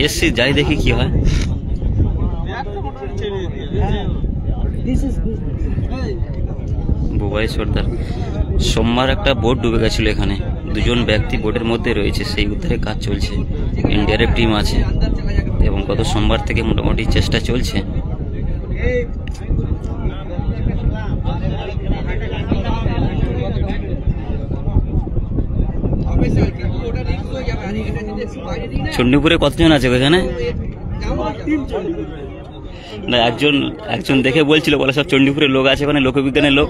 এসছি যাই দেখি কি হয়। বুবাই সর্দার সোমবার একটা বোট ডুবে গেছিল এখানে, দুজন ব্যক্তি বোটের মধ্যে রয়েছে, সেই উদ্ধারে কাজ চলছে। এনডিআরএফ টিম আছে এবং গত সোমবার থেকে মোটামুটি চেষ্টা চলছে। চণ্ডীপুরে কতজন আছে এখানে? না, একজন দেখে বলছিল, বলে সব চণ্ডীপুরের লোক আছে, ওখানে লোকবিজ্ঞানের লোক।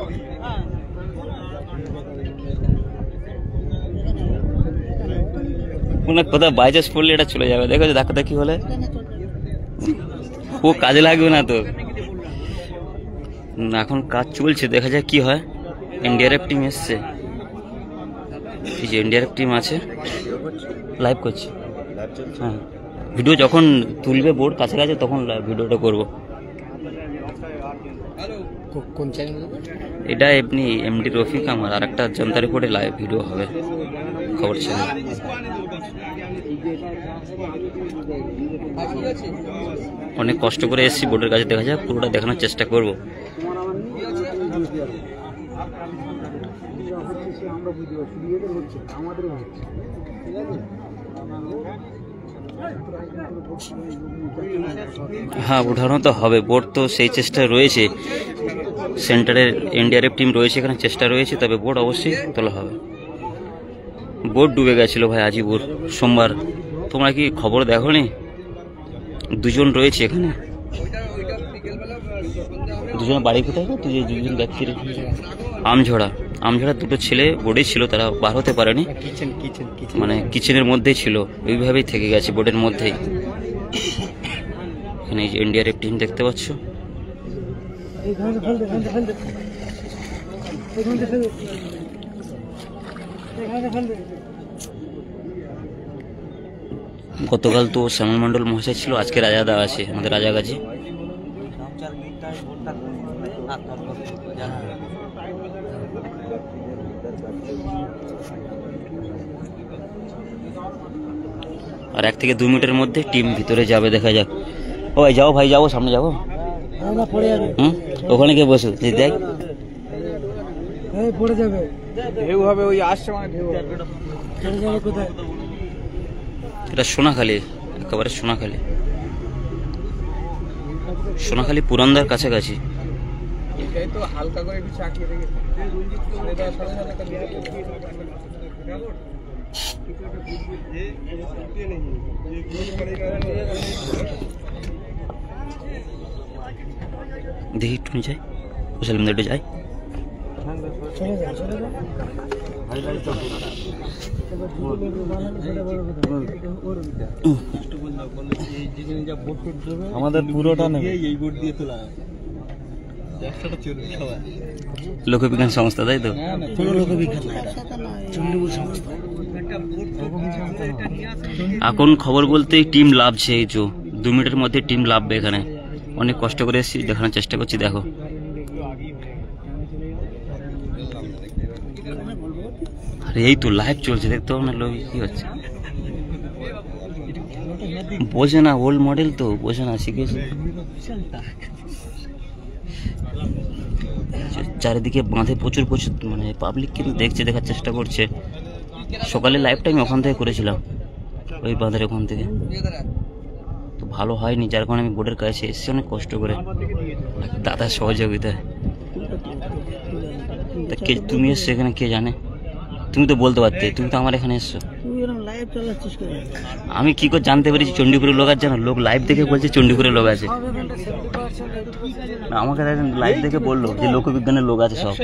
কোথাও বাইচান্স পড়লে এটা চলে যাবে, দেখো ধাক্কা ধাক্কি হলে ও কাজে লাগবে না তো। এখন কাজ চলছে, দেখা যায় কি হয়। এনডিআরএফ টিম এসছে, এই যে এনডিআরএফ টিম আছে, লাইভ করছে। হ্যাঁ, ভিডিও যখন তুলবে বোর্ড কাছাকাছি তখন ভিডিওটা করবো। কোন চ্যানেল এটা? এমনি এমডি রফিক আমার, আর একটা জনতা রিপোর্টে লাইভ ভিডিও হবে, খবর চ্যানেল। অনেক কষ্ট করে এসেছি বোর্ডের কাছে, দেখা যায় পুরোটা দেখানোর চেষ্টা করব। হ্যাঁ, উঠানো তো হবে, বোর্ড তো সেই চেষ্টা রয়েছে, সেন্টারের এনডিআরএফ টিম রয়েছে এখানে, চেষ্টা রয়েছে, তবে বোর্ড অবশ্যই তোলা হবে। বোর্ড ডুবে গেছিল ভাই আজিপুর সোমবার, তোমরা কি খবর দেখো নি? দুজন রয়েছে এখানে, দুজনের বাড়ি কোথায়? দুজন ব্যক্তির আমঝোড়া দুটো ছেলে বোর্ডে ছিল, তারা বার হতে পারেনি, মানে কিচেনের মধ্যেই ছিল, ওইভাবেই থেকে গেছে বোর্ডের মধ্যেই। এখানে এনডিআরএফ টিম দেখতে পাচ্ছ। গতকাল তো শ্যামল মন্ডল মহাশয় ছিল, আজকে রাজাদা আছে আমাদের রাজাগাছি। আর 1 থেকে 2 মিনিটের মধ্যে টিম ভিতরে যাবে, দেখা যাক। ও ভাই যাও, ভাই যাবো, সামনে যাবো। ওখানে কে বসো, দেখ পড়ে যাবে, ঢেউ হবে, ওই আসছে মানে ঢেউ হবে। কোথায় এটা? সোনাখালী, একেবারে সোনাখালী পুরান্দার কাছাকাছি। হালকা করে একটু চাকিয়ে রেখেছে। দেখি একটু যাই, সোশ্যাল মিডিয়াতে যাই। আমাদের পুরোটা নেবে, এই বোর্ড দিয়ে তোলা লোকবিজ্ঞান সংস্থা, তাই তো? এখন খবর বলতে টিম লাভছে, এই যে 2 মিনিটের মধ্যে টিম লাভবে এখানে। অনেক কষ্ট করে এসেছি, দেখানোর চেষ্টা করছি, দেখো। আরে এই তো লাইভ চলছে, দেখতে পাবো না লোক কি হচ্ছে। বোঝে না, ওল্ড মডেল তো বোঝে না, শিখেছে। চারিদিকে বাঁধে প্রচুর মানে পাবলিক কিন্তু দেখছে, দেখার চেষ্টা করছে। সকালে লাইভটা আমি ওখান থেকে করেছিলাম, ওই বাঁধের ওখান থেকে, তো ভালো হয়নি, যার কারণে আমি বোর্ডের কাছে এসেছি অনেক কষ্ট করে, দাদার সহযোগিতায়। তা কে তুমি এসছো এখানে, কে জানে? তুমি তো বলতে পারতে, তুমি তো আমার এখানে এসছো। আমি কি করে জানতে পেরেছি চণ্ডীপুরের লোক আছে? জানো, লোক লাইভ দেখে বলছে চণ্ডীপুরের লোক আছে। না, আমাকে লাইভ দেখে বললো যে লোকবিজ্ঞানের লোক আছে সব।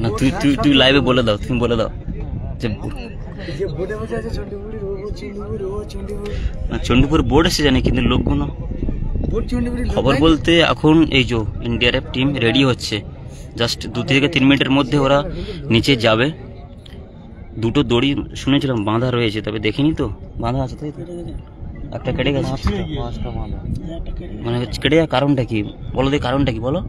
না, তুই লাইভে বলে দাও, তুমি বলে দাও যে চণ্ডীপুর বোর্ড এসে জানি, কিন্তু লোকগুলো খবর বলতে এখন এই যে এনডিআরএফ টিম রেডি হচ্ছে, জাস্ট 2 থেকে 3 মিনিটের মধ্যে ওরা নিচে যাবে। দুটো দড়ি শুনেছিলাম বাঁধা রয়েছে, তবে দেখিনি তো বাঁধা আছে, তাই তো? একটা কেটে গেছে মানে কেটে যাওয়ার কারণটা কি বলো? দেখি কারণটা কি বলো।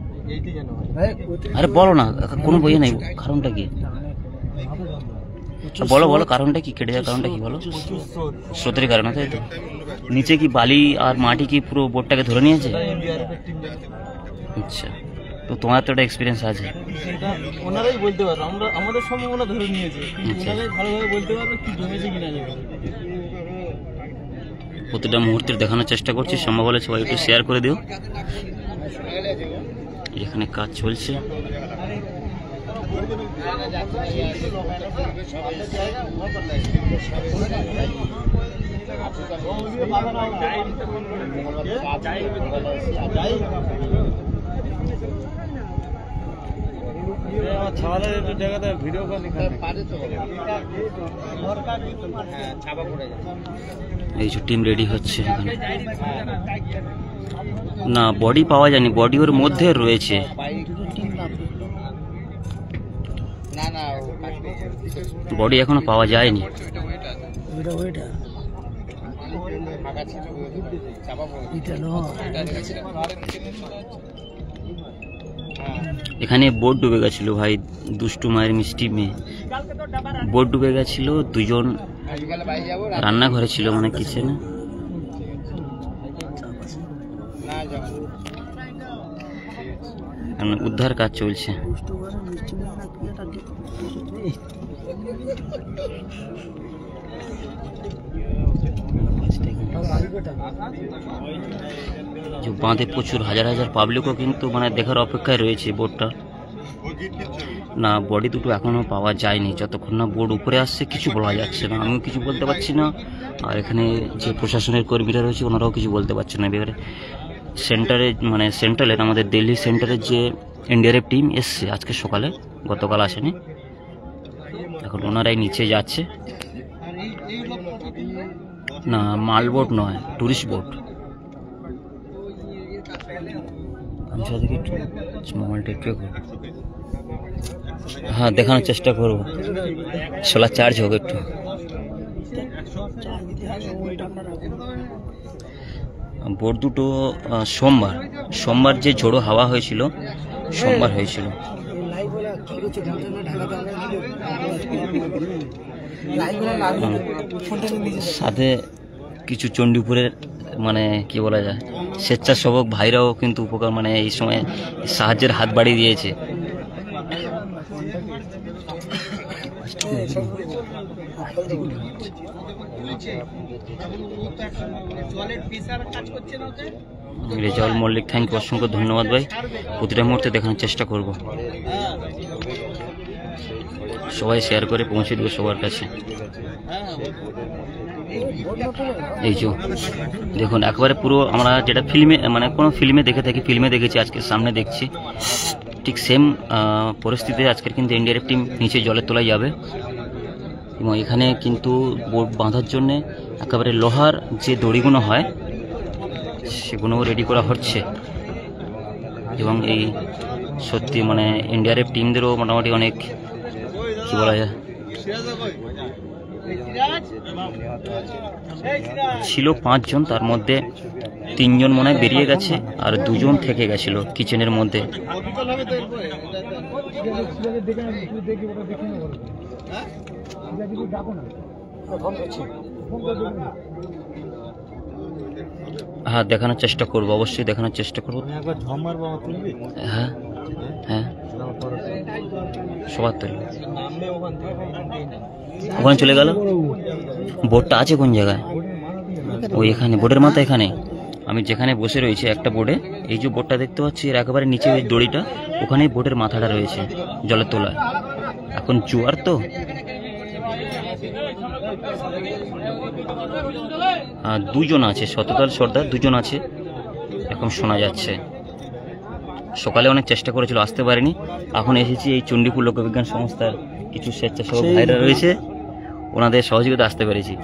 আরে বলো না, কোনো বইয়ে নাই, কারণটা কি বলো, বলো কারণটা কি, কেটে যাওয়ার কারণটা কি বলো? স্রোতের কারণে, তাই তো? নিচে কি বালি আর মাটি কি পুরো বোটটাকে ধরে নিয়েছে? আচ্ছা, তো তোমার তো একটা এক্সপিরিয়েন্স আছে। ওনারাই বলতে পারবে, আমরা আমাদের সম্ভাবনা ধরে নিয়েছে, ওনারাই ভালোভাবে বলতে পারবে কি জমেছে কিনা যাবে। প্রতিটা মুহূর্তের দেখানোর চেষ্টা করছি, সম্ভব হলে সবাই একটু শেয়ার করে দিও। এখানে কাজ চলছে। এই যে টিম রেডি হচ্ছে এখানে। না, বডি পাওয়া যায়নি, বডি ওর মধ্যে রয়েছে। বডি এখনো পাওয়া যায়নি। এখানে বোট ডুবে গেছিল ভাই, দুষ্টু মায়ের মিষ্টি মেয়ে। বোট ডুবে গেছিল, 2 জন রান্নাঘরে ছিল, মানে কিচেনে। উদ্ধার কাজ চলছে। বাঁধে প্রচুর হাজার হাজার পাবলিকও কিন্তু মানে দেখার অপেক্ষায় রয়েছে বোটটা। না, বডি দুটো এখনো পাওয়া যায়নি, যতক্ষণ না বোর্ড উপরে আসছে কিছু বলা যাচ্ছে না। আমিও কিছু বলতে পারছি না, আর এখানে যে প্রশাসনের কর্মীরা রয়েছে ওনারাও কিছু বলতে পারছে না। এবারে সেন্টারে মানে সেন্ট্রালের আমাদের দিল্লি সেন্টারের যে এনডিআরএফ টিম এসছে আজকে সকালে, গতকাল আসেনি, এখন ওনারাই নিচে যাচ্ছে। না, মাল বোট নয়, টুরিস্ট বোট। মোবাইলটা একটু হ্যাঁ দেখানোর চেষ্টা করবো, সোলার চার্জ হোক একটু। বোট দুটো সোমবার যে ঝোড়ো হাওয়া হয়েছিল, সোমবার হয়েছিল। সাথে কিছু চণ্ডীপুরের মানে কি বলা যায় স্বেচ্ছাসেবক ভাইরাও কিন্তু উপকার মানে এই সময় সাহায্যের হাত বাড়িয়ে দিয়েছে। রেজাউল মল্লিক, থ্যাংক ইউ, অসংখ্য ধন্যবাদ ভাই। প্রতিটা মুহূর্তে দেখানোর চেষ্টা করব, সবাই শেয়ার করে পৌঁছে দেবো সবার কাছে। এই যে দেখুন একবারে পুরো আমরা যেটা ফিল্মে মানে কোনো ফিল্মে দেখে থাকি, ফিল্মে দেখেছি, আজকে সামনে দেখছি ঠিক সেম পরিস্থিতিতে আজকের কিন্তু এনডিআরএফ টিম নিচে জলের তলায় যাবে। এবং এখানে কিন্তু বোট বাঁধার জন্য একেবারে লোহার যে দড়িগুলো হয় সেগুলোও রেডি করা হচ্ছে। এবং এই সত্যি মানে এনডিআরএফ টিমদেরও মোটামুটি অনেক কি বলা যায় ছিল 5 জন, তার মধ্যে 3 জন মনে হয় বেরিয়ে গেছে আর 2 জন থেকে গেছিল কিচেনের মধ্যে। হ্যাঁ দেখানোর চেষ্টা করবো, অবশ্যই দেখানোর চেষ্টা করবো। হ্যাঁ হ্যাঁ সবার তুলবে, ওখানে চলে গেল। বোটটা আছে কোন জায়গায়? ওই এখানে বোটের মাথা, এখানে আমি যেখানে বসে রয়েছি একটা বোর্ডে, এই যে বোর্ডটা দেখতে পাচ্ছি এর একেবারে নিচে ওই দড়িটা, ওখানেই বোটের মাথাটা রয়েছে জলের তলায়। এখন জোয়ার তো, দুজন আছে, শতদল সর্দার দুজন আছে এখন শোনা যাচ্ছে। সকালে অনেক চেষ্টা করেছিল, আসতে পারেনি। এখন এসেছি এই চণ্ডীপুর লোকবিজ্ঞান সংস্থার কিছু স্বেচ্ছাসেবক ভাইরা রয়েছে, ওনাদের সহযোগিতা আসতে পেরেছি।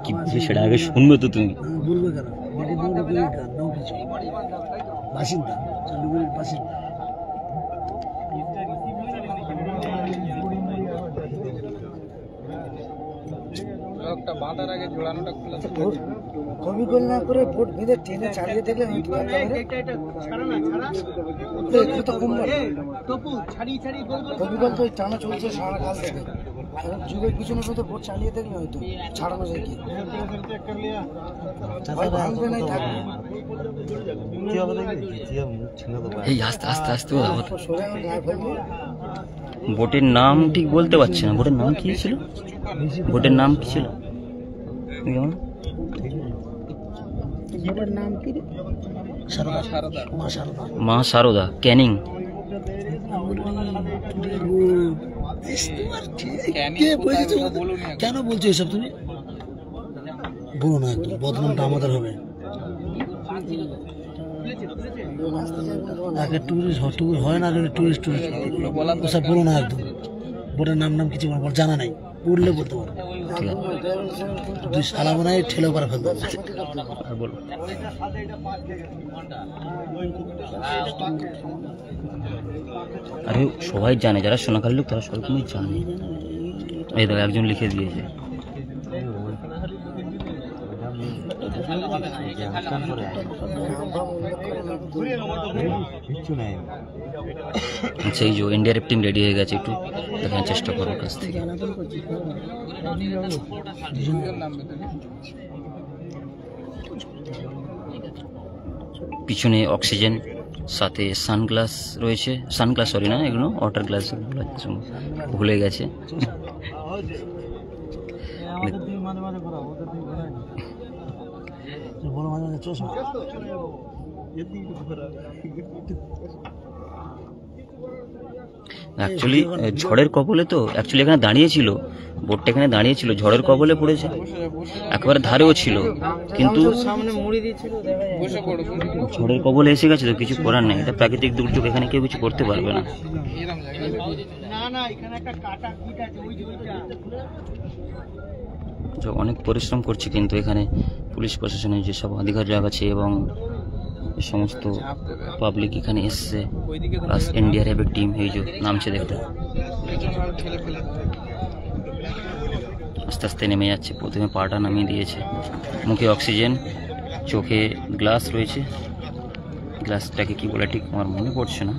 কি বলছি সেটা আগে শুনবে তো তুমি। বলবে কেন, বাসিন্দা চণ্ডীপুরের বাসিন্দা। কবিকল না করে বোট বেঁধে ট্রেনে চালিয়ে দেখলে কবিকল তো টানা চলছে সারা কাল থেকে। যুগের পিছনে তো বোট চালিয়ে দেখলে হয়তো ছাড়ানো যায় কি ভাঙবে নাই থাকবে। এই আস্তে আস্তে আস্তে বোটের নাম ঠিক বলতে পারছি না। বোটের নাম কি ছিল? বোটের নাম কি ছিল? মা সারদা ক্যানিং। কেন বলছো এসব তুমি? বলো না, একদম বদনামটা আমাদের হবে। আগে টুরিস্ট হয় না, টুরিস্ট ওসব বলো না একদম। বোটের নাম কিছু জানা নাই, পড়লে বলতে পারো। দুই সালা মনে হয় ঠেলে পারা ফেলতে বলো। আরে সবাই জানে, যারা সোনাখালী লোক তারা সবসময় জানে। এই দেখো একজন লিখে দিয়েছে। আচ্ছা, এই যে এনডিআরএফ টিম রেডি হয়ে গেছে, একটু দেখার চেষ্টা করো কাছ থেকে। পিছনে অক্সিজেন, সাথে সানগ্লাস রয়েছে। সানগ্লাস সরি না, এগুলো ওয়াটার গ্লাস ভুলে গেছে। অ্যাকচুয়ালি ঝড়ের কবলে তো অ্যাকচুয়ালি এখানে দাঁড়িয়েছিল, বোটটা এখানে দাঁড়িয়েছিল, ঝড়ের কবলে পড়েছে, একেবারে ধারেও ছিল, কিন্তু ঝড়ের কবলে এসে গেছে তো কিছু করার নেই। এটা প্রাকৃতিক দুর্যোগ, এখানে কেউ কিছু করতে পারবে না। অনেক পরিশ্রম করছে কিন্তু এখানে পুলিশ প্রশাসনের যেসব আধিকারিক আছে এবং সমস্ত পাবলিক এখানে এসছে, প্লাস এনডিআরএফ এর টিম এই যে নামছে দেখতে। আস্তে আস্তে নেমে যাচ্ছে। প্রথমে পাটা নামিয়ে দিয়েছে, মুখে অক্সিজেন, চোখে গ্লাস রয়েছে। গ্লাসটাকে কি বলে ঠিক আমার মনে পড়ছে না।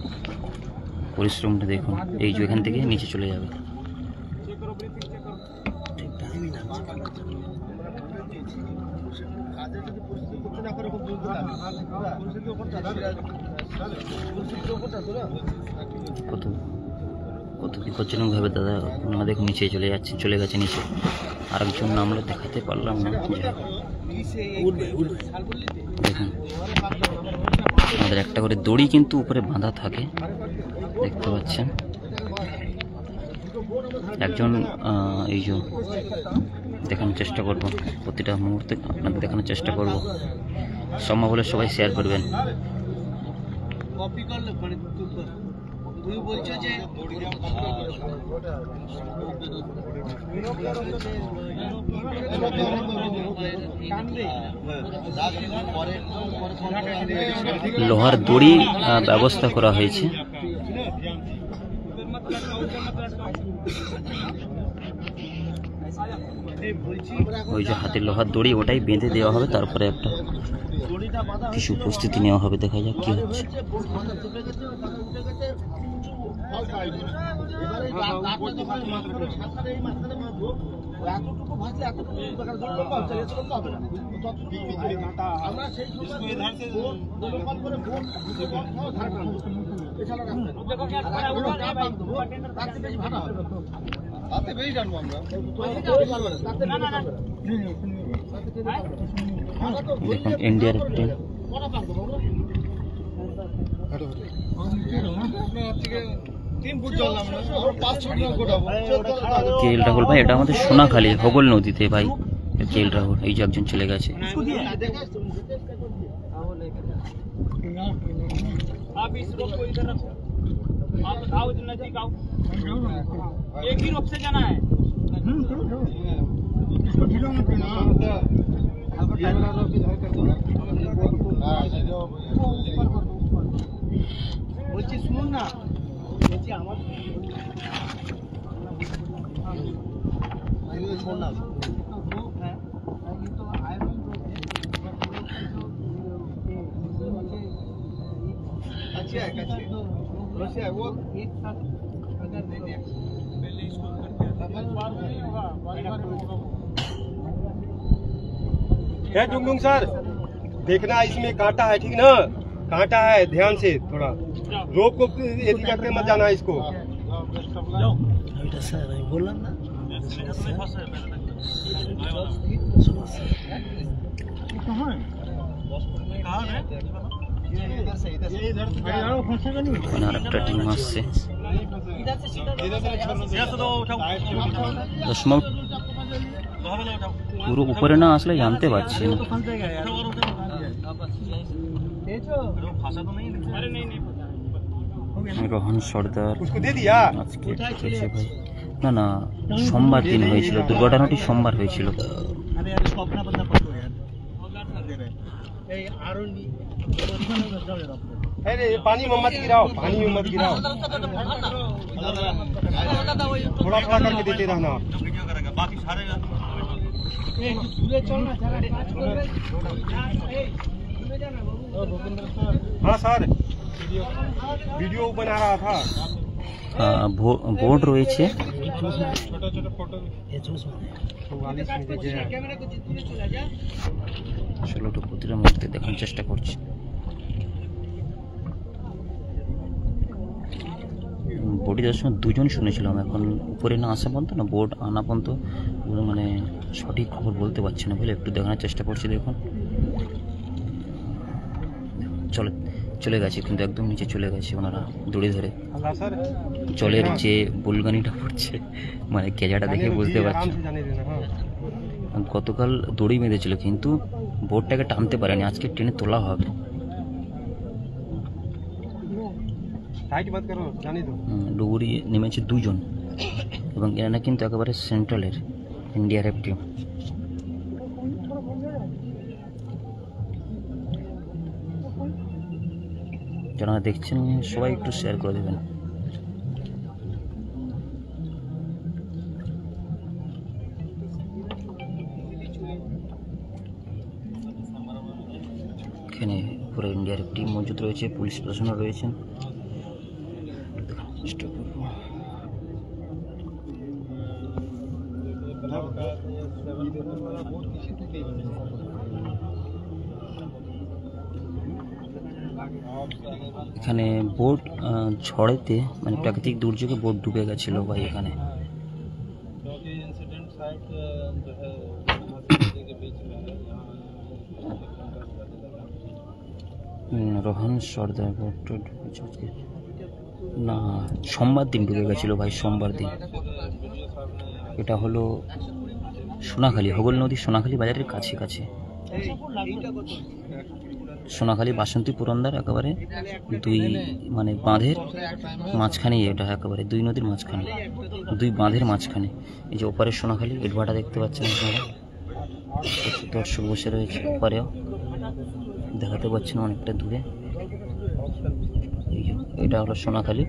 পরিশ্রমটা দেখুন, এই যে এখান থেকে নিচে চলে যাবে। কত কত বিপজ্জনক ভাবে দাদা ওনারা দেখুন নিচে চলে গেছে নিচে। আরেকজন নামলো, দেখাতে পারলাম না। দেখুন আমাদের একটা করে দড়ি কিন্তু উপরে বাঁধা থাকে, দেখতে পাচ্ছেন। একজন এই যে দেখানোর চেষ্টা করব, প্রতিটা মুহূর্তে আপনাদের দেখানোর চেষ্টা করব। সম্ভব হলে সবাই শেয়ার করবেন। লোহার দড়ি ব্যবস্থা করা হয়েছে। ওই যে হাতের লোহার দড়ি, ওটাই বেঁধে দেওয়া হবে, তারপরে একটা কিছু প্রস্তুতি নেওয়া হবে। দেখা যাক কি হচ্ছে। দেখুন এনডিআরএফ টিম। কেএল রাহুল ভাই, এটা আমাদের সোনাখালী হগল নদীতে ভাই। কেএল রাহুল, এই যে একজন চলে গেছে। आप इस रोप को इधर रखो, आप आओ नजदीक आओ, एक ही रोप से जाना है। इसको ढीलो मत करना, ये वाला रोप इधर कर दो, বলছি শুনুন না, বলছি আমার ফোন না হ্যাঁ কিন্তু আয়রন अच्छी है वैसे है वो एक साथ अगर दे दिया पहले इसको करके बार नहीं होगा बार होगा। क्या डुंगडुंग सर, देखना इसमें कांटा है, ठीक ना? कांटा है, ध्यान से थोड़ा रोप को ऐसी करके मत जाना है इसको। এটা স্যার আমি বললাম না ওখানে আরেকটা টিম আসছে। পুরো উপরে না আসলে জানতে পারছি না। রোহন সর্দার उसको दे दिया। আজকে হয়েছে ভাই, না না সোমবার দিন হয়েছিল, দুর্ঘটনাটি সোমবার হয়েছিল। अरे पानी में मत गिराओ, पानी में मत गिराओ, थोड़ा थोड़ा करके देते रहना। हाँ सर, वीडियो बना रहा था। বোর্ড রয়েছে। ষোলোটা প্রতিটা মুহূর্তে দেখার চেষ্টা করছি। বোর্ডে যাওয়ার সময় দুজন শুনেছিলাম, এখন উপরে না আসা পর্যন্ত না বোর্ড আনা পর্যন্ত মানে সঠিক খবর বলতে পারছি না, বলে একটু দেখানোর চেষ্টা করছি। দেখুন চলে গেছে, কিন্তু একদম নিচে চলে গেছে ওনারা দড়ি ধরে। জলের যে বুলগানিটা পড়ছে, মানে কেজাটা দেখে বুঝতে পারছি। গতকাল দড়ি বেঁধেছিল, কিন্তু বোর্ডটাকে টানতে পারেনি, আজকে ট্রেনে তোলা হবে। ডুবুরি নেমেছে দুজন, এবং এরা কিন্তু একেবারে সেন্ট্রালের এনডিআরএফ টিম। যারা দেখছেন সবাই একটু শেয়ার করে দেবেন। এখানে পুরো এনডিআরএফ টিম মজুদ রয়েছে, পুলিশ প্রশাসনও রয়েছেন। চেষ্টা করবো এখানে বোট ঝড়েতে মানে প্রাকৃতিক দুর্যোগে বোট ডুবে গেছিল ভাই। এখানে রোহন সর্দার বোটটা ডুবেছে না, সোমবার দিন ডুবে গেছিল ভাই, সোমবার দিন। এটা হলো সোনাখালী, হগল নদী সোনাখালী বাজারের কাছে কাছে। সোনাখালী বাসন্তী পুরন্দার একেবারে দুই মানে বাঁধের মাঝখানে, এটা একেবারে দুই নদীর মাঝখানে, দুই বাঁধের মাঝখানে। এই যে ওপারে সোনাখালী ইটভাটা দেখতে পাচ্ছেন আপনারা, দর্শক বসে রয়েছে। ওপারেও দেখাতে পাচ্ছেন অনেকটা দূরে। এটা হলো সোনাখালী,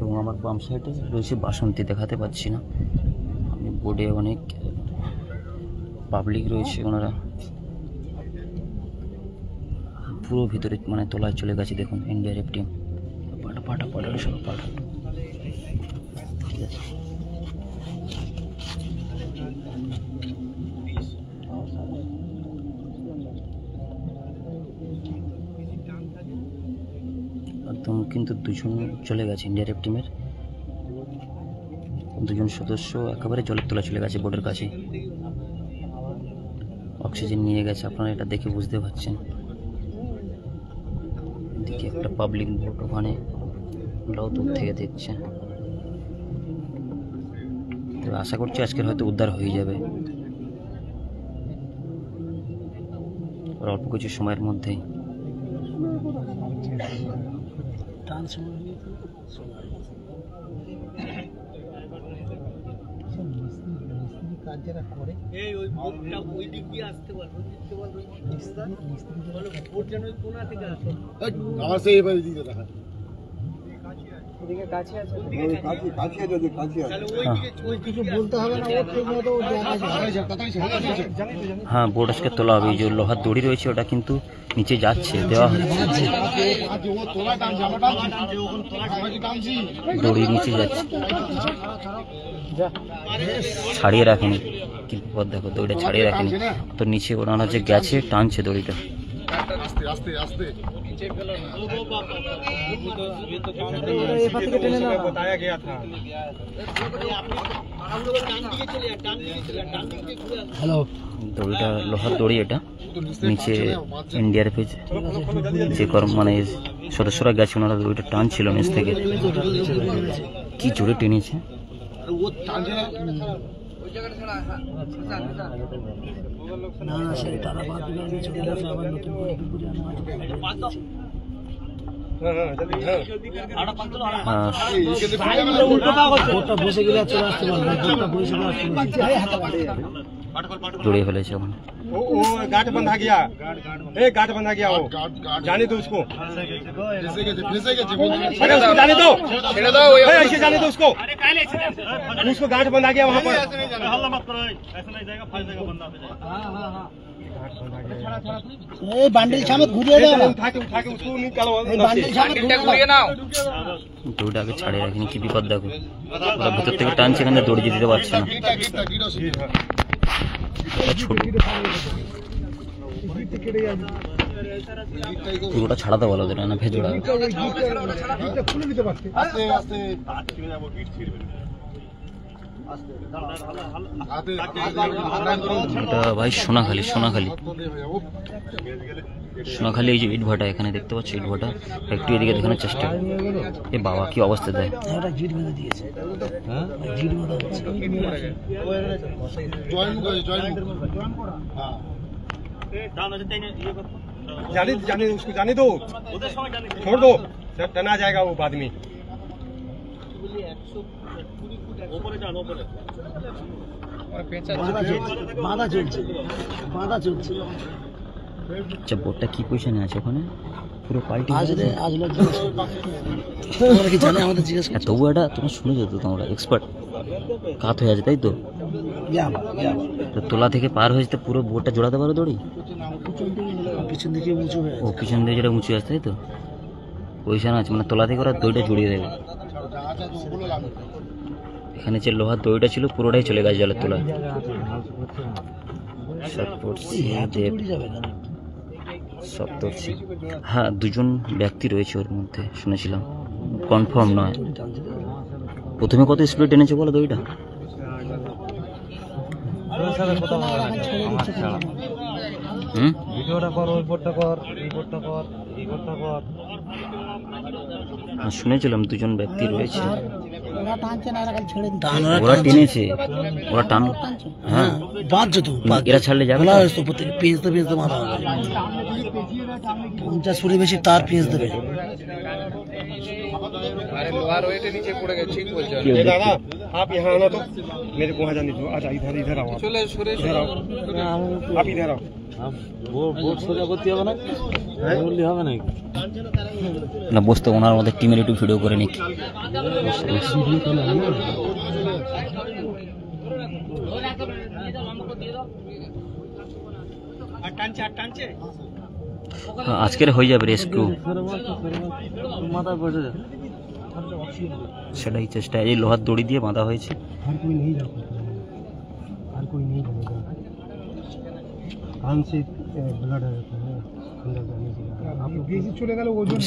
এবং আমার বাম সাইডে রয়েছে বাসন্তী, দেখাতে পাচ্ছি না আমি। বোর্ডে অনেক পাবলিক রয়েছে, ওনারা পুরো ভিতরে মানে তোলায় চলে গেছে। দেখুন এনডিআরএফ টিম পাটা সব পাটা। ঠিক আছে, একদম কিন্তু দুজন চলে গেছে এনডিআরএফ টিমের, দুজন সদস্য একেবারে জলের তোলা চলে গেছে বোর্ডের কাছে। বলছে যে নিয়ে গেছে, আপনারা এটা দেখে বুঝতে পারছেন। দেখি একটা পাবলিক বোট ওখানে, ওরাও দূর থেকে দেখছে। তো আশা করছি আজকের হয়তো উদ্ধার হয়ে যাবে আর অল্প কিছু সময়ের মধ্যেই। কাজ যারা করে এই ওই বোটটা ওই দিক দিয়ে আসতে পারবে, দেখতে পারবে মিস্ত্রি বলো বোট যেন ওই কোণা থেকে আসে। আমার সেই এবারে দিতে দেখা ওদিকে কাছে আছে, ওই কাছে আছে, যে কাছে আছে তাহলে ওই দিকে ওই কিছু বলতে হবে না, ও ঠিক মতো ও দেখা যায়। হ্যাঁ, বোট আজকে তোলা হবে। এই যে লোহার দড়ি রয়েছে ওটা কিন্তু নিচে যাচ্ছে, দেওয়া হচ্ছে, আজ ও তোলা টানছে, আমরা টানছি ওখানে তোলা টানছি। দড়ি নিচে যাচ্ছে, ছাড়িয়ে রাখেনি। কি বিপদ দেখো, দড়িটা ছাড়িয়ে রাখেনি তো নিচে ওনারা যে গেছে টানছে দড়িটা। আস্তে আস্তে আস্তে बताया गया था। হ্যালো, দড়িটা লোহার দড়ি, এটা নিচে এনডিআরএফের যে মানে সদস্যরা গেছে ওনারা দড়িটা টানছিল নিচ থেকে, কি জোরে টেনেছে। না না সেই তারা বাদ দিয়ে চলে গেছে, আবার নতুন করে পুকুরে বোটটা বসে গেলে চলে আসতে পারবে, বোটটা বসে গেলে আসতে পারবে। জড়িয়ে ফেলেছে ওখানে। वो गाट बंधा गया, गाट बंधा गया, वो जाने दो उसको, अरे उसको जाने दो, ऐसे जाने दो उसको गाट बंधा गया वहाँ पर। এই বান্ডিল সামনে ঘুরিয়ে দাও না, उठा के उसको निकालो, এই বান্ডিল সামনে ঘুরিয়ে নাও। দড়িটা আগে ছাড়িয়ে রাখিনি, কি বিপদ দেখো, ওরা ভেতর থেকে টানছে, এখানে দড়ি দিতে পারছে না। ছোট পুরোটা ছাড়াতে বলো ওদের, না ভেজোড়া। এটা ভাই সোনাখালি, সোনাখালি এই যে ইট ভাটা এখানে দেখতে পাচ্ছি, ইট ভাটা একটু এদিকে দেখানোর চেষ্টা। এ বাবা কি অবস্থা দেয়, ওটা জিট বেঁধে দিয়েছে, হ্যাঁ জিট বেঁধে হচ্ছে। जाने दो उसको, जाने दो, छोड़ दो, टना जाएगा वो बाद में। বাঁধা চলছে। আচ্ছা, বোটটা কি পজিশনে আছে ওখানে, পুরো পাল্টি আসলে কি জানে আমাদের জিজ্ঞেস হ্যাঁ, তবু এটা তোমরা শুনেছো তো, তোমরা এক্সপার্ট, কাত হয়ে আছে তাই তো, তো তোলা থেকে পার হয়ে যেতে পুরো বোটটা জোড়াতে পারো দড়ি, পিছন দিকে উঁচু হয়ে ও পিছন দিয়ে যেটা উঁচু আছে তাই তো, পজিশন আছে, মানে তোলা থেকে ওরা দড়িটা জড়িয়ে দেবে। এখানে যে লোহার দড়িটা ছিল পুরোটাই চলে গেছে জলের তোলায়। সপ্তর্ষি, হ্যাঁ 2জন ব্যক্তি রয়েছে ওর মধ্যে শুনেছিলাম, কনফার্ম নয়। প্রথমে কত স্পিড টেনেছে বলো দড়িটা? শুনেছিলাম 2জন ব্যক্তি রয়েছে, ওরা টেনেছে, ওরা টান, হ্যাঁ বাঁধছে তো, এরা ছাড়লে যাবে, পেঁচতে মারা হবে, 50 ফুটের বেশি তার পেঁচ দেবে। दादा आप यहाँ आना, तो मेरे को वहाँ जाने दो, आजा इधर आओ, इधर आओ, आप इधर आओ। বোট সোজা করতে হবে না, বললে হবে না না বসতে, ওনার মধ্যে টিমের একটু ভিডিও করে নিক। আজকের হয়ে যাবে রেস্কিউ, সেটাই চেষ্টা। এই লোহার দড়ি দিয়ে বাঁধা হয়েছে।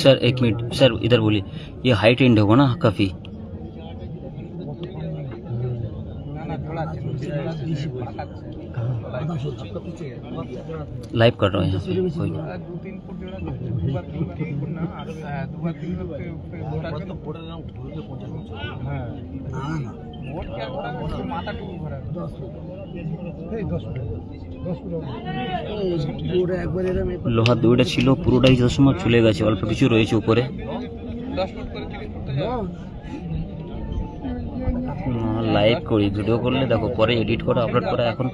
सर एक मिनट सर, इधर बोलिए, ये हाइट एंड होगा ना काफी? लाइव कर रहा हूँ यहाँ पे कोई 2-3 फुट जोड़ा 2-3 फुट ना 2-3 फुट पे हाँ मोट क्या भरा माथा टुकु भरा 10 फुट লোহার দড়িটা ছিল পুরোটাই চশমা চলে গেছে, অল্প কিছু রয়েছে উপরে। 10 ফুট করে 30 ফুট যায় লাইভ করি, ভিডিও করলে দেখো পরে এডিট করা আপলোড করা এখন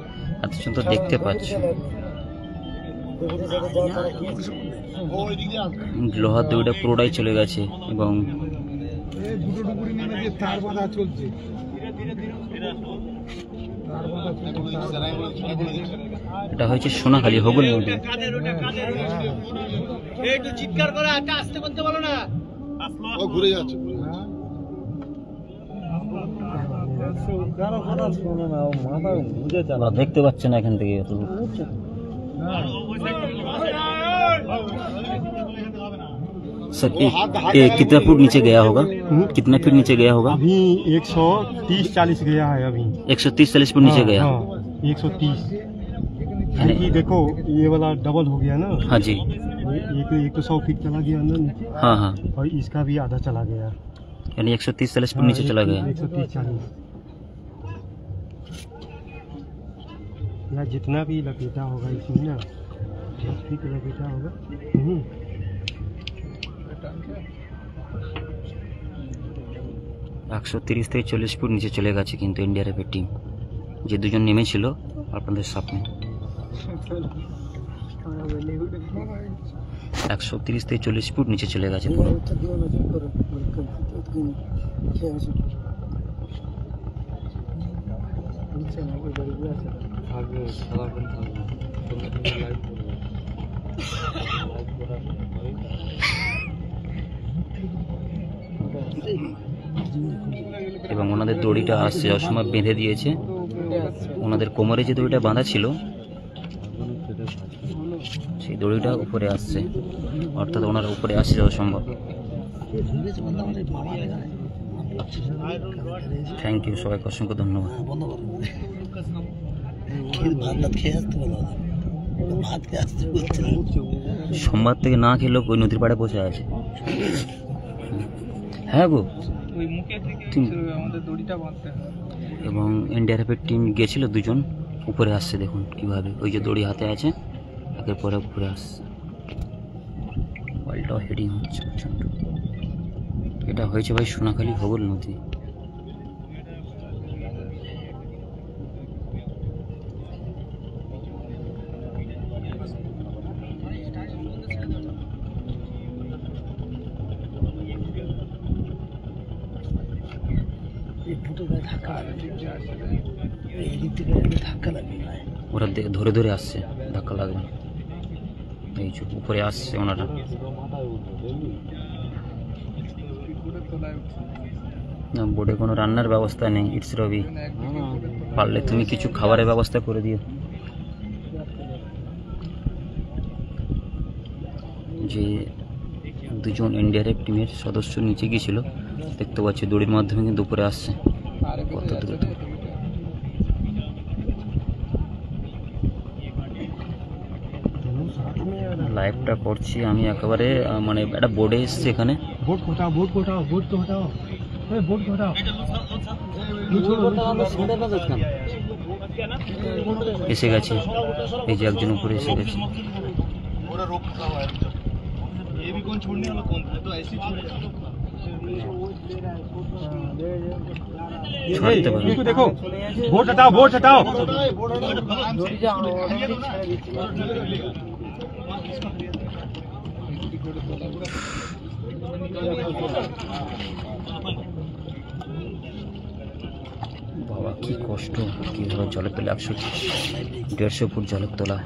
এত সুন্দর দেখতে পাচ্ছ। লোহার দড়িটা পুরোটাই চলে গেছে এবং দুটো ডুবুরি নেমে যে তার বাঁধা চলছে এটা হয়েছে সোনাখালী হগল নদী। একটু চিৎকার করে একটা আসতে বলতে বলো না, ও ঘুরে যাচ্ছে দেখতে পাচ্ছে না এখান থেকে। सर कितना फुट नीचे गया होगा? कितना फीट नीचे गया होगा? अभी 130-40 गया है अभी 130-40 फुट नीचे गया। 130 क्योंकि देखो ये वाला डबल हो गया ना। हाँ जी, एक तो 100 फीट चला गया अंदर नीचे। हाँ हाँ, और इसका भी आधा चला गया, यानी 130-40 फुट नीचे चला गया। 130-40 या जितना भी लपेटा होगा इसमें ना 10 फीट लपेटा होगा। 130 থেকে 40 ফুট নিচে চলে গেছে কিন্তু এনডিআরএফের টিম, যে দুজন নেমেছিল আপনাদের সামনে। 130 থেকে 40 ফুট নিচে চলে গেছে পুরো। এবং ওনাদের দড়িটা আসছে অসময় বেঁধে দিয়েছে, ওনাদের কোমরে যে দড়িটা বাঁধা ছিল সেই দড়িটা উপরে আসছে, অর্থাৎ ওনারা উপরে আসছে অসম্ভব। থ্যাংক ইউ, সবাইকে অসংখ্য ধন্যবাদ। সোমবার থেকে না খেলেও ওই নদীর পাড়ে বসে আছে। হ্যাঁ গো, ওই মুখে থেকে আমাদের দড়িটা বাঁধতে হবে। এবং এনডিআরএফের টিম গেছিল দুজন, উপরে আসছে দেখুন কিভাবে, ওই যে দড়ি হাতে আছে একের পরে উপরে আসছে। ওয়ালটাও হেডিং হচ্ছে প্রচণ্ড। এটা হয়েছে ভাই সোনাখালী হগল নদী। ওরা ধরে ধরে আসছে, ধাক্কা লাগবে। এই যে উপরে আসছে ওনারা। না, বোর্ডে কোনো রান্নার ব্যবস্থা নেই। ইটস রবি, পারলে তুমি কিছু খাবারের ব্যবস্থা করে দিও। যে দুজন এনডিআরএফ টিমের সদস্য নিচে গিয়েছিল দেখতে পাচ্ছি, দড়ির মাধ্যমে কিন্তু উপরে আসছে। কত দ্রুত লাইভটা করছি আমি একেবারে, মানে একটা বোর্ডে এসছে এখানে। बोर्ड को हटाओ, बोर्ड को हटाओ, बोर्ड को हटाओ, बोर्ड को हटाओ। এসে গেছে, এই যে একজন উপরে এসে গেছে। ये भी कौन छोड़ने वाला कौन था, तो ऐसे ही छोड़ छोड़ते पारो। इसको देखो, बोर्ड हटाओ, बोर्ड हटाओ। বাবা কি কষ্ট, কিভাবে জলে পেলে 150 ফুট জলে তোলা।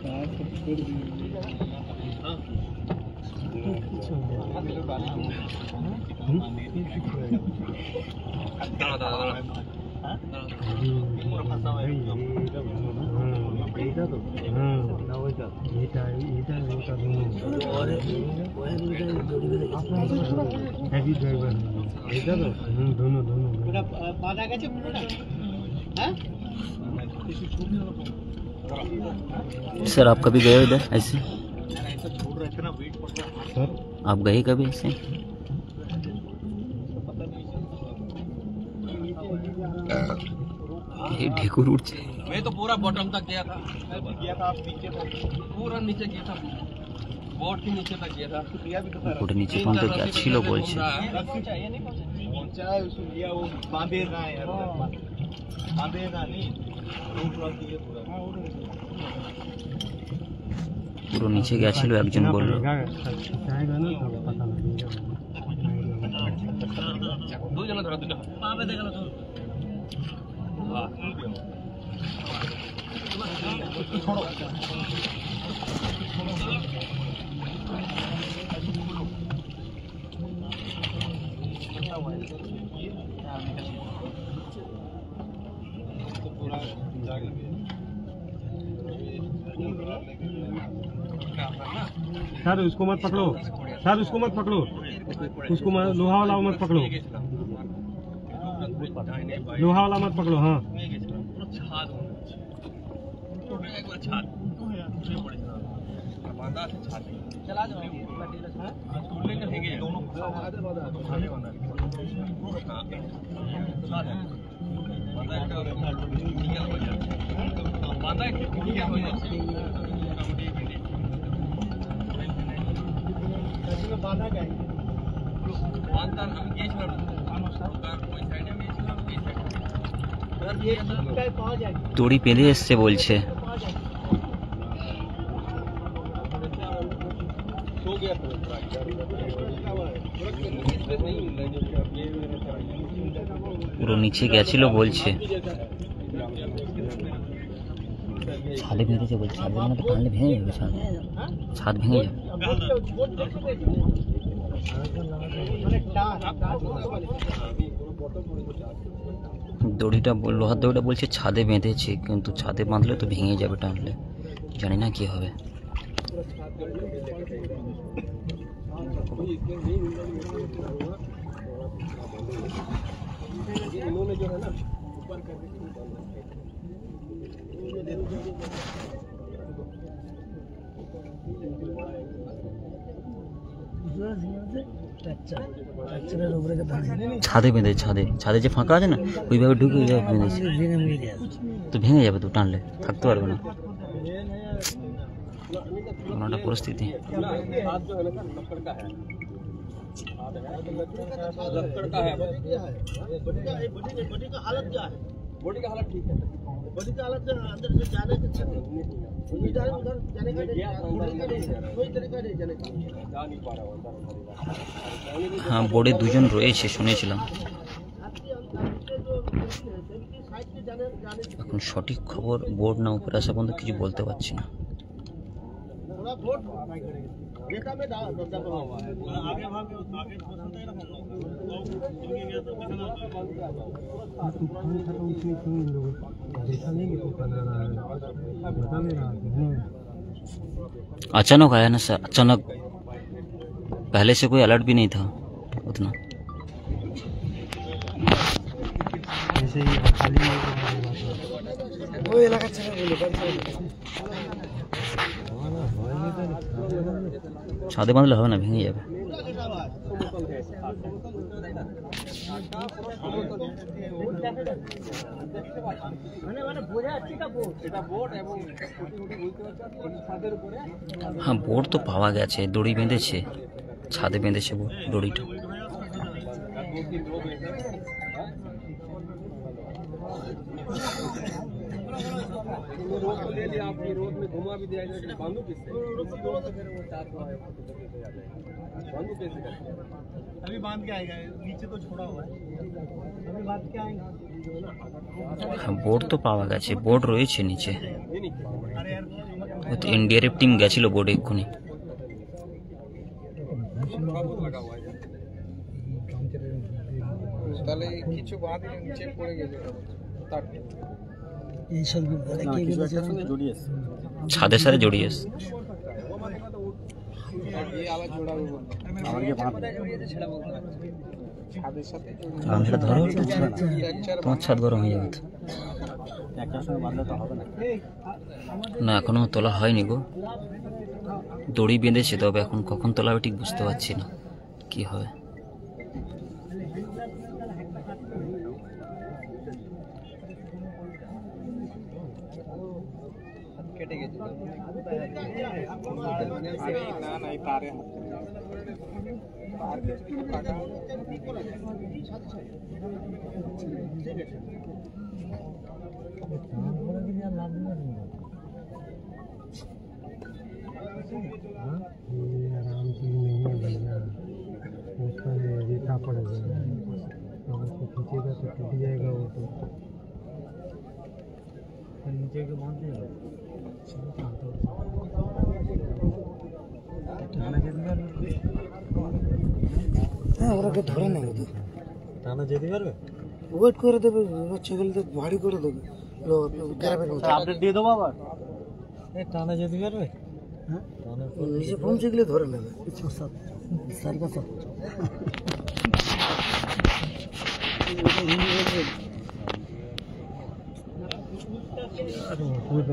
दोनों सर आप कभी गए इधर ऐसे? आप गए कभी ऐसे? ये ढेकुर उठ जाए। मैं तो पूरा बॉटम तक गया था। आप नीचे पूरा नीचे गया था, बोट के नीचे तक गया था। बोट नीचे पहुंच गया, अच्छी लोग बोल छे। পুরো নিচে গেছিল একজন বললো। सर उसको मत पकड़ो, सर उसको मत पकड़ो, उसको लोहा वाला मत पकड़ो, लोहा वाला मत पकड़ो। हाँ দড়ি বেঁধে এসছে বলছে। পুরো নিচে গেছিল বলছে। ছাদে বেঁধেছে বলছে, ছাদের মধ্যে টানলে ভেঙে যাবে, ছাদ ভেঙে যাবে। দড়িটা লোহার দড়িটা বলছে ছাদে বেঁধেছে, কিন্তু ছাদে বাঁধলে তো ভেঙে যাবে টানলে, জানি না কি হবে। ছাদে বেঁধে, ছাদে ছাদে যে ফাঁকা আছে না ওইভাবে ঢুকে বেঁধেছে, তো ভেঙে যাবে, তো টানলে থাকতে পারবে না, এমন একটা পরিস্থিতি। बॉडी का हालत ठीक है, बॉडी का हालत अंदर से जाने के उधर जाने का कोई तरीका नहीं जाने का, जा नहीं पा रहा अंदर। हाँ বোর্ডে দুজন রয়েছে শুনেছিলাম, এখন সঠিক খবর বোর্ড না উপরে আসা পর্যন্ত কিছু বলতে পারছি না। अचानक आया ना सर, अचानक, पहले से कोई अलर्ट भी नहीं था उतना। ছাদে বাঁধলে হবে না, ভেঙে যাবে। হ্যাঁ বোর্ড তো পাওয়া গেছে, দড়ি বেঁধেছে, ছাদে বেঁধেছে দড়িটা। रोड को ले लिया, आपकी रोड में घुमा भी दिया जाए, बांधू किससे? बांधू कैसे करते? अभी बांध के आएगा, नीचे तो छोड़ा हुआ है, अभी बांध के आएंगे। হ্যাঁ বোর্ড তো পাওয়া গেছে, বোর্ড রয়েছে নিচে, তো এনডিআরএফ টিম গেছিল বোর্ডে এক্ষুনি। তাহলে কিছু বাঁধে নিচে পড়ে গেছে, তার ছাদের সাথে জড়িয়ে এসছে। গামছাটা ধরো, তোমার ছাদ গরম হয়ে যাবে। না এখনো তোলা হয়নি গো, দড়ি বেঁধেছে, তবে এখন কখন তোলা হবে ঠিক বুঝতে পারছি না কি হবে। হ্যাঁ ওরা ধরে নেবে তো, টানা যেতে পারবে, ওয়েট করে দেবে, বাচ্চাগুলো ভারী করে দেবে, আপডেট দিয়ে দেবো আবার। টানা যেতে পারবে, হ্যাঁ নিচে পৌঁছে গেলে ধরে নেবে।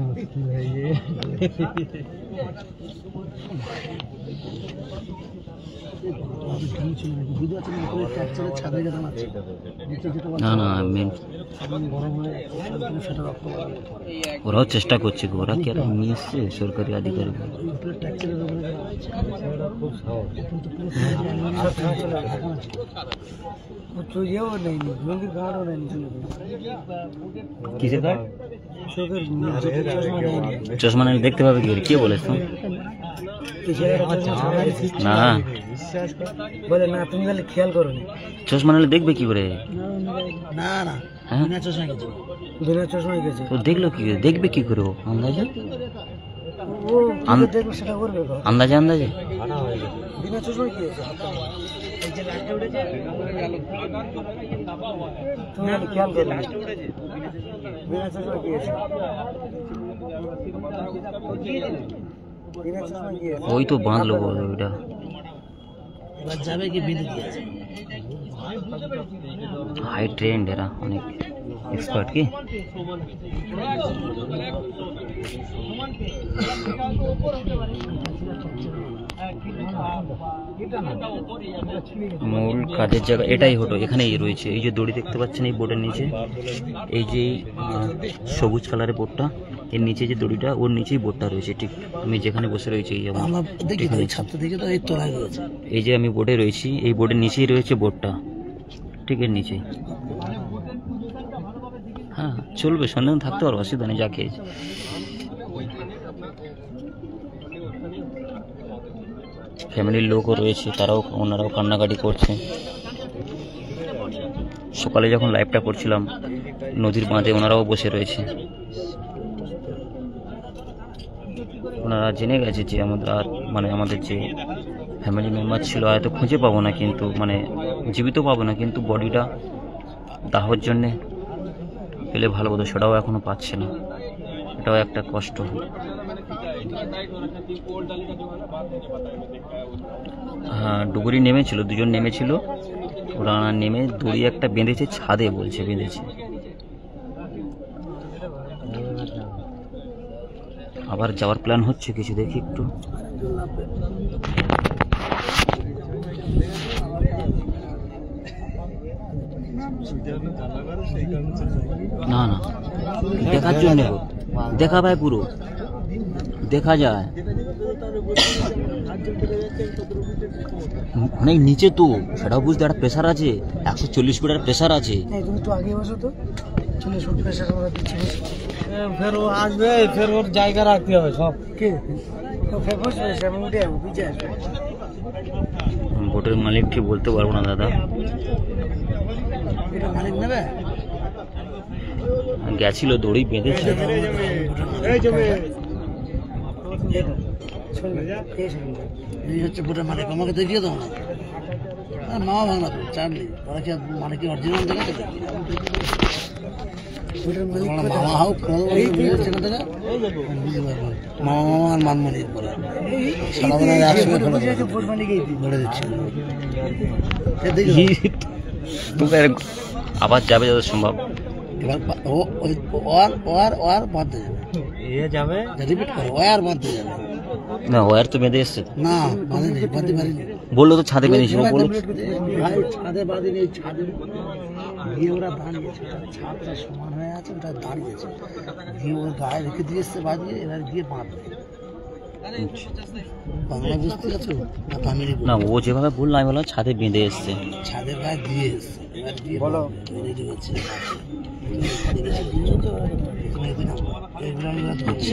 मुश्किल है ये। না না ওরাও চেষ্টা করছে, ওরা কি আর নিয়ে এসছে সরকারি আধিকারিক। কিসের কার্ড? চশমা না দেখতে পাবে কি করে, কে বলেছ? না বলে না, তুমি তাহলে খেয়াল করো, চশমা নাহলে দেখবে কি করে? না না হ্যাঁ বিনা চশমা গেছে, বিনা চশমা গেছে, তো দেখলো কি করে, দেখবে কি করে ও আন্দাজে? ও দেখবে সেটা করবে আন্দাজে আন্দাজে বিনা চশমা কি আছে, তুমি খেয়াল করো বিনা চশমা কি আছে, বিনা চশমা কি আছে, ওই তো বাঁধলো ওইটা। এবার যাবে কি বেঁধে দিয়েছে, হাই ট্রেন্ড এরা, অনেক এক্সপার্ট কি। মূল কাজের জায়গা এটাই হতো, এখানেই রয়েছে। এই যে দড়ি দেখতে পাচ্ছেন এই বোর্ডের নিচে, এই যে সবুজ কালারের বোর্ডটা, এর নিচে যে দড়িটা, ওর নিচেই বোর্ডটা রয়েছে। ঠিক আমি যেখানে বসে রয়েছি, এই এই যে আমি বোর্ডে রয়েছি, এই বোর্ডের নিচেই রয়েছে বোর্ডটা, ঠিক এর নিচেই। হ্যাঁ চলবে, সন্দেহ থাকতে পারো, অসুবিধা নেই, যা খেয়েছে। ফ্যামিলির লোকও রয়েছে, ওনারাও কান্নাকাটি করছে। সকালে যখন লাইভটা করছিলাম নদীর বাঁধে, ওনারাও বসে রয়েছে। ওনারা জেনে গেছে যে আমাদের যে ফ্যামিলি মেম্বার ছিল হয়তো খুঁজে পাবো না, কিন্তু জীবিত পাবো না, কিন্তু বডিটা দাহর জন্যে পেলে ভালো হতো, সেটাও এখনো পাচ্ছে না। এটাও একটা কষ্ট। হ্যাঁ ডুবুরি নেমেছিল, দুজন নেমেছিল, ওরা নেমে দড়ি একটা বেঁধেছে ছাদে, বলছে বেঁধেছে। আবার যাওয়ার প্ল্যান হচ্ছে কিছু, দেখি একটু। না না দেখার জন্য, দেখা ভাই, পুরো দেখা যায়, অনেক নিচে তো, সেটাও বুঝতে একটা প্রেসার আছে, 140 ফুটের প্রেসার আছে। তুমি তো আগে বসো তো, 40 ফুট প্রেসার আমরা দিচ্ছি, ফের ও আসবে, ফের ওর জায়গা রাখতে হবে সব। কে ফের বসবে, সেমন উঠে যাবো, পিছিয়ে আসবে। বোটের মালিক কি বলতে পারবো না দাদা, এটা মালিক নেবে, গেছিল দড়ি বেঁধেছে। এই হচ্ছে বোটের মালিক, আমাকে দেখিয়ে দাও না, মামা ভাঙনা তো চার্লি, ওরা কি মালিক অরিজিনাল দেখাতে, মামা হোক মামা আর মানমানির পরে বলে দিচ্ছি। আবার যাবে যত সম্ভব। এবার ও আর বাঁধতে যাবে, রিপিট করো, ও আর বাঁধতে যাবে না, ওয়ার তো বেঁধে এসছে। না, বাঁধেনি, বাঁধতে পারিনি। বললো তো ছাদে বেঁধেছিল, বললো ভাই ছাদে বাঁধেনি, এই ছাদে গিয়ে ওরা দাঁড়িয়েছে, ছাদটা সমান হয়ে আছে, ওটা দাঁড়িয়েছে, গিয়ে ওর গায়ে রেখে দিয়েছে বাঁধিয়ে, এবার গিয়ে বাঁধবে। বাংলা বুঝতে পারছো না তামিলি? না, ও যেভাবে বললো আমি বললাম ছাদে বেঁধে এসছে। ছাদের গায়ে দিয়ে এসছে, এবার দিয়ে বলো। রেডি হচ্ছে।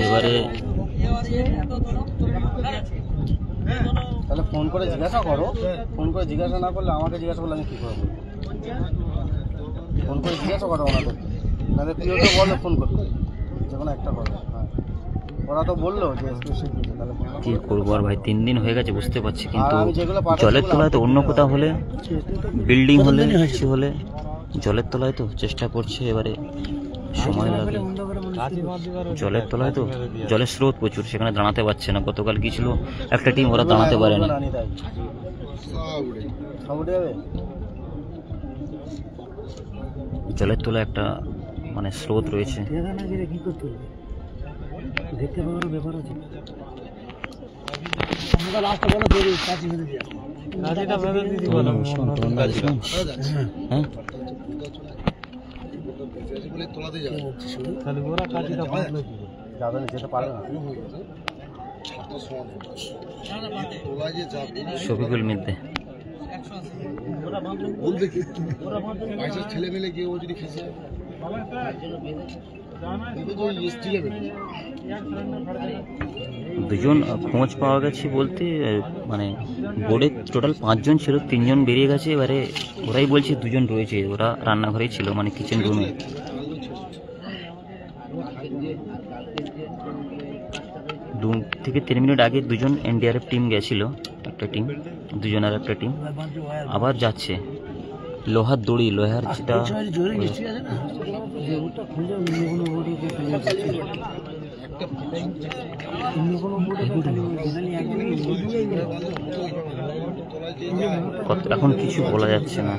এবারে তাহলে ফোন করে জিজ্ঞাসা করো, ফোন করে জিজ্ঞাসা না করলে আমাকে জিজ্ঞাসা করলে আমি কী করবো? ফোন করে জিজ্ঞাসা করো ওনাদের, নাহলে তুইও তো বলো ফোন করতে, যে কোনো একটা করো। হ্যাঁ, ওরা তো বললো যে স্পেশাল দিতে, তাহলে ফোন করো। কি করবো আর ভাই, 3 দিন হয়ে গেছে বুঝতে পারছি, আর কিন্তু আমি যেগুলো পাঠাচ্ছি জলের ওগুলো তলায় তো অন্য কোথাও হলে, বিল্ডিং হলে, কতদিন হয়েছে? কিছু হলে, জলের তলায় তো চেষ্টা করছে, এবারে সময় লাগে। জলের তলায় তো জলের স্রোত প্রচুর, সেখানে দাঁড়াতে পারছে না। গতকাল গিয়েছিল একটা টিম, ওরা দাঁড়াতে পারেনি। আনি তাই সব উঠে যাবে। জলের তলায় একটা মানে স্রোত রয়েছে। কি করতে হবে দেখতে পাওয়ার ব্যাপার আছে। আমরা লাস্টে বলো তৈরি কাজী বেঁধে দিয়া, কাজীটা বেঁধে দিতে বলো। হ্যাঁ, তাহলে ওরা কাজীটা বাঁধলো কি? যাবে না, যেতে পারবে না। শফিকুল মিদ্দে ছেলে মেলে গিয়ে ও যদি খেসে দুজন খোঁজ পাওয়া গেছে বলতে, মানে বোর্ডে টোটাল 5 জন ছিল, 3 জন বেরিয়ে গেছে। এবারে ওরাই বলছে 2 জন রয়েছে, ওরা রান্নাঘরেই ছিল, মানে কিচেন রুমে। 2 থেকে 3 মিনিট আগে 2 জন এনডিআরএফ টিম গেছিল, একটা টিম, 2 জনের একটা টিম আবার যাচ্ছে। লোহার দড়ি, লোহার যেটা জোরে মিষ্টি আছে না, যে ওটা খুঁজে অন্য কোনো বোর্ডে অন্য কোনো বোর্ডে এখন কিছু বলা যাচ্ছে না।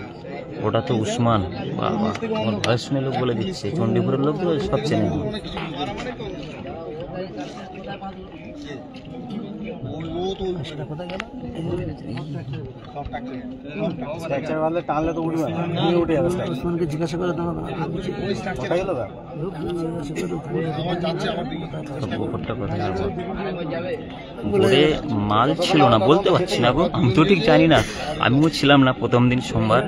ওটা তো উসমান, বাবা আমার ভয়েস শুনে লোক বলে দিচ্ছে, চণ্ডীপুরের লোক তো সব চেনে। টানলে তো উঠবে না, উঠে যাবে। উসমানকে জিজ্ঞাসা করে দেওয়া কোথায় গেল? বোর্ডে মাল ছিল না, বলতে পারছি না গো, আমি তো ঠিক জানি না, আমিও ছিলাম না প্রথম দিন সোমবার।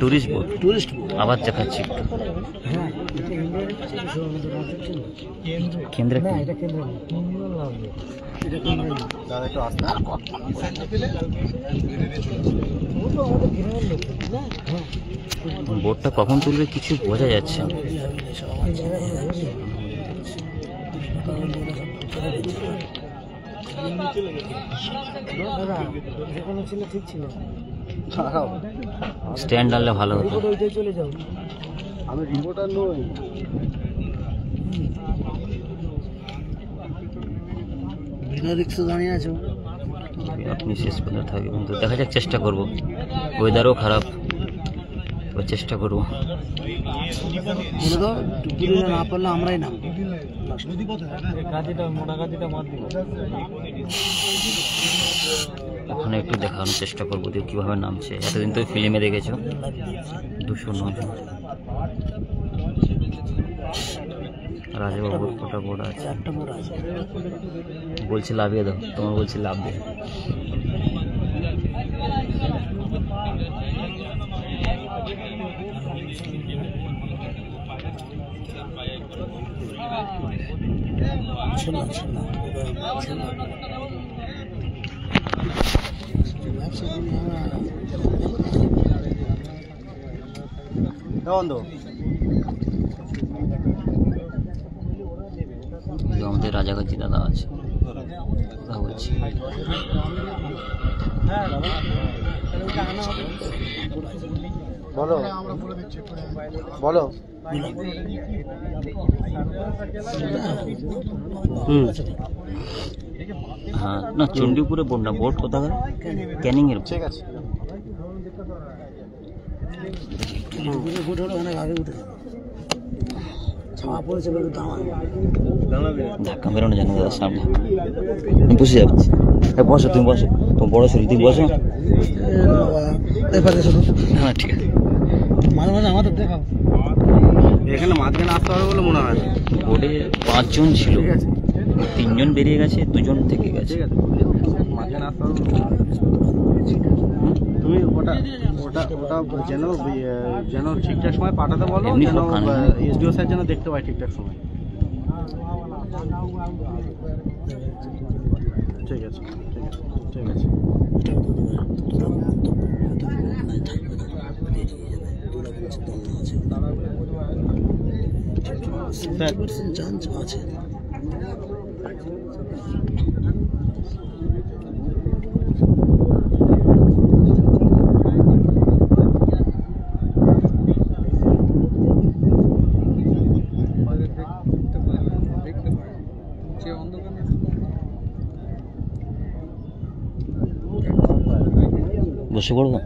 টুরিস্ট বোর্ড আবার দেখাচ্ছি একটু। কেন্দ্রে বোর্ডটা কখন তুলবে কিছু বোঝা যাচ্ছে না। স্ট্যান্ড আনলে ভালো হতো। আমি রিপোর্টার নই। বিনা রিক্সে দাঁড়িয়ে আছো, আপনি শেষ পর্যন্ত থাকবেন তো, দেখা যাক, চেষ্টা করব। ওয়েদারও খারাপ, তো চেষ্টা করবো। বলে দাও দুপুরে না পারলে আমরাই নাম ওখানে একটু দেখানোর চেষ্টা করবো যে কীভাবে নামছে। এতদিন তো ফিল্মে দেখেছো 209 জন। রাজাবাবুর কটা বোর্ড আছে, একটা বোর্ড আছে, বলছি লাভিয়ে দাও, তোমার বলছি লাভ দে। আমাদের রাজাগাছি দাদা আছে, কথা বলছি। বলো বলো। হ্যাঁ না চণ্ডীপুরে বোট না, বোট কোথাকার ক্যানিং এর। ঠিক আছে বোট হলো অনেক আগে উঠে ছাওয়া পড়েছে বলে দাঁড়ায় ধাক্কা মেরোনো জানো দাদা সামনে, আমি বসে যাচ্ছি। বসো তুমি বসো, তোমার বড় শরীর, তুমি বসো। হ্যাঁ ঠিক আছে, মাঝে মাঝে আমাদের দেখাও। এখানে মাঝখানে আসতে হবে বলে মনে হয়। বোটে 5 জন ছিল, 3 জন বেরিয়ে গেছে, 2 জন থেকে গেছে। মাঝখানে আসতে হবে। তুমি ওটা ওটা ওটা যেন যেন ঠিকঠাক সময় পাঠাতে বলো, এমনি যেন সব খানা। এসডিও স্যার যেন দেখতে পায় ঠিকঠাক সময়। ঠিক আছে ঠিক আছে ঠিক আছে। চান্স আছে। বসে পড়বো।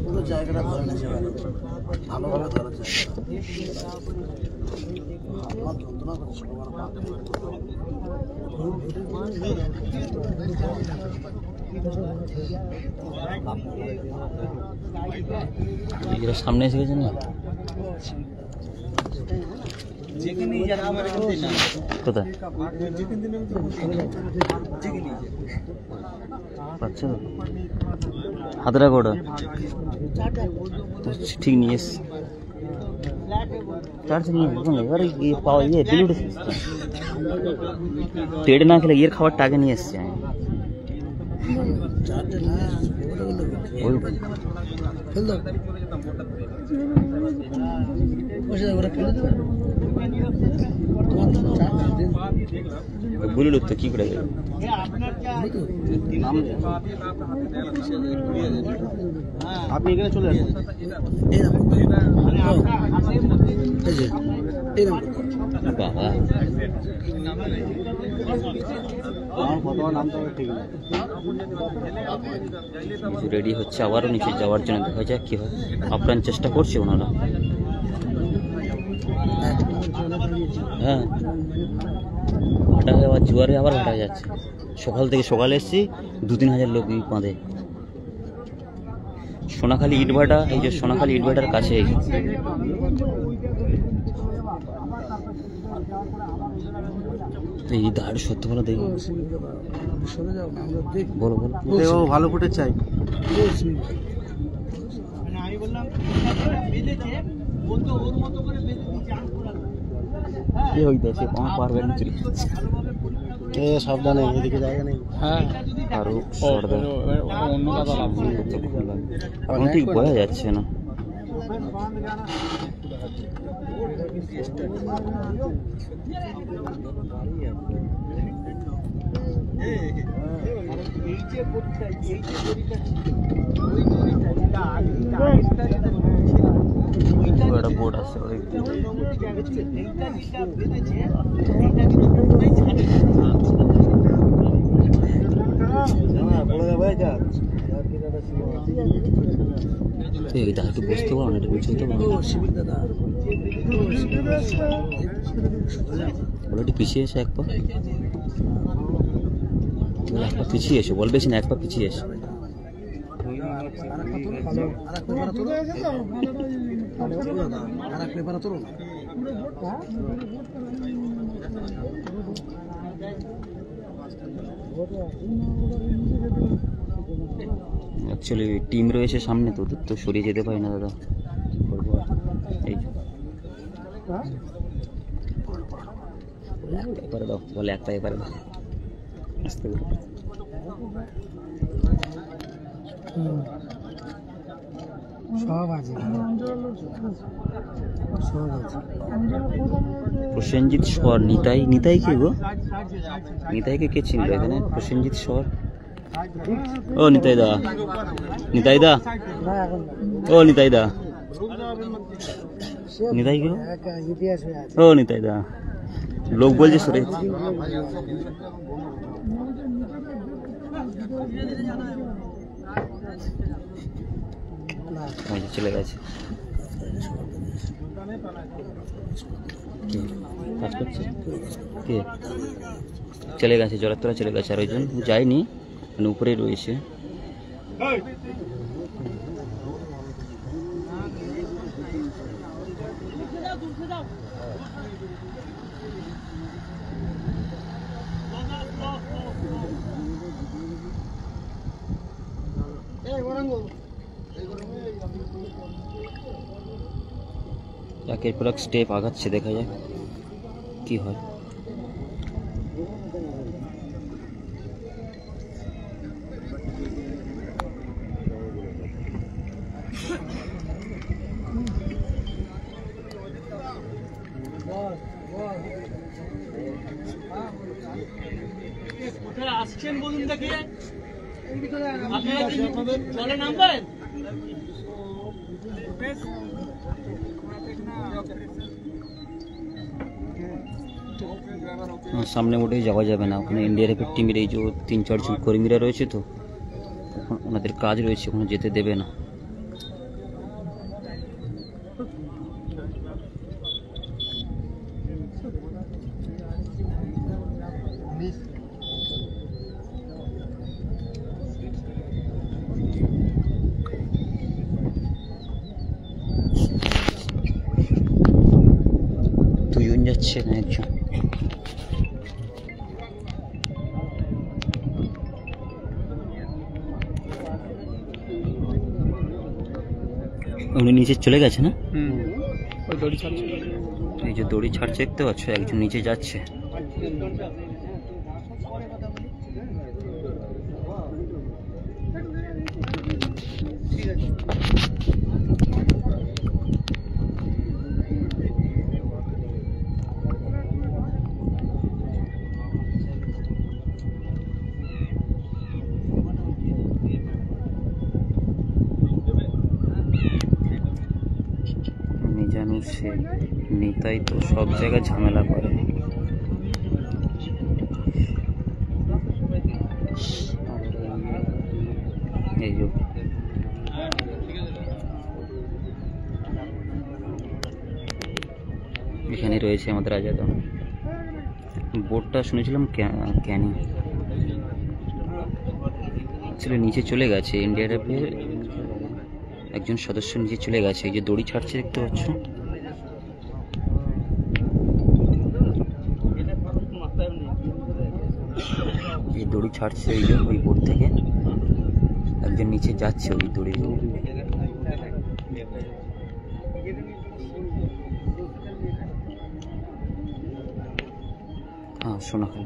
পুরো জায়গাটা ধরে নিয়েছে, ভালোভাবে ধরেছে। আমার যন্ত্রণা করছে এরা সামনে এসে গেছে না, কোথায় পাচ্ছ তো? হাতে রাখো ওটা, ঠিক নিয়ে এসছি। চার্জ নিয়ে এবার পাওয়া ইয়ে দিল পেট না খেলে ইয়ের খাবারটা আগে নিয়ে এসছি আমি। ওই বলিল তো কি করে গেল? আপনি এখানে চলে আসুন। বাবা আমার নাম তো ঠিক না। রেডি হচ্ছে আবারও নিচে যাওয়ার জন্য, দেখা যাক কি হয়। আপ্রাণ চেষ্টা করছে ওনারা। হ্যাঁ ভাটা হয়ে আবার জোয়ারে আবার ভাটা যাচ্ছে। সকালে এসছি, 2-3 হাজার লোক বাঁধে। সোনাখালী ইটভাটা, এই যে সোনাখালী ইটভাটার কাছে এই দাঁড় সত্যি বলো দেখি, বলো বলো ভালো ফুটে চাই। কি হইতেছে আমার পারবেন চুরি সাবধানে, এদিকে জায়গা নেই। হ্যাঁ আরো অন্য কথা এখন ঠিক বোঝা যাচ্ছে না। একটা বোর্ড আছে এই দা একটু বসতে পারো না, একটু বুঝতে পারো বলো, একটু পিছিয়ে এসে এক পা পিছিয়ে এসো, বল বেশি না, এক পা পিছিয়ে এসো। অ্যাকচুয়ালি টিম রয়েছে সামনে, তো ওদের তো সরিয়ে যেতে পারি না দাদা, কি করবো আর। এই এবারে দাও, বলে এক পায়ে এবারে দাও, আসতে করে। প্রসেনজিৎ স্বর, নিতাই কে গো? নিতাইকে কে চিনলো এখানে? প্রসেনজিৎ স্বর, ও নিতাই দা, ও নিতাই দা, নিতাই কে? ও নিতাই দা, লোক বলছে সরে চলে গেছে। কাজ করছে কে? চলে গেছে, জলের তলা চলে গেছে। আর ওইজন যায়নি, মানে উপরেই রয়েছে। একের পর এক স্টেপ আগাচ্ছে, দেখা যাক কি হয়। আসছেন বলুন দেখি, আপনারা জলে নামবেন? সামনে মোটে যাওয়া যাবে না, ওখানে এনডিআরএফের টিমের এই যে 3-4 জন কর্মীরা রয়েছে, তো ওনাদের কাজ রয়েছে, ওখানে যেতে দেবে না। দুজন যাচ্ছে না একজন। উনি নিচে চলে গেছে না? এই যে দড়ি ছাড়ছে দেখতে পাচ্ছ, একজন নিচে যাচ্ছে। সে নেতাই তো সব জায়গায় ঝামেলা করে। এই যে এখানে রয়েছে আমাদের আজাদ। বোর্ডটা শুনেছিলাম ক্যানিং, আসলে নিচে চলে গেছে। এনডিআরএফের একজন সদস্য নিচে চলে গেছে। এই যে দড়ি ছাড়ছে দেখতে পাচ্ছ, এই দড়ি ছাড়ছে ওই যে ওই বোর্ড থেকে একজন নিচে যাচ্ছে ওই দড়ি। হ্যাঁ সোনাখাল,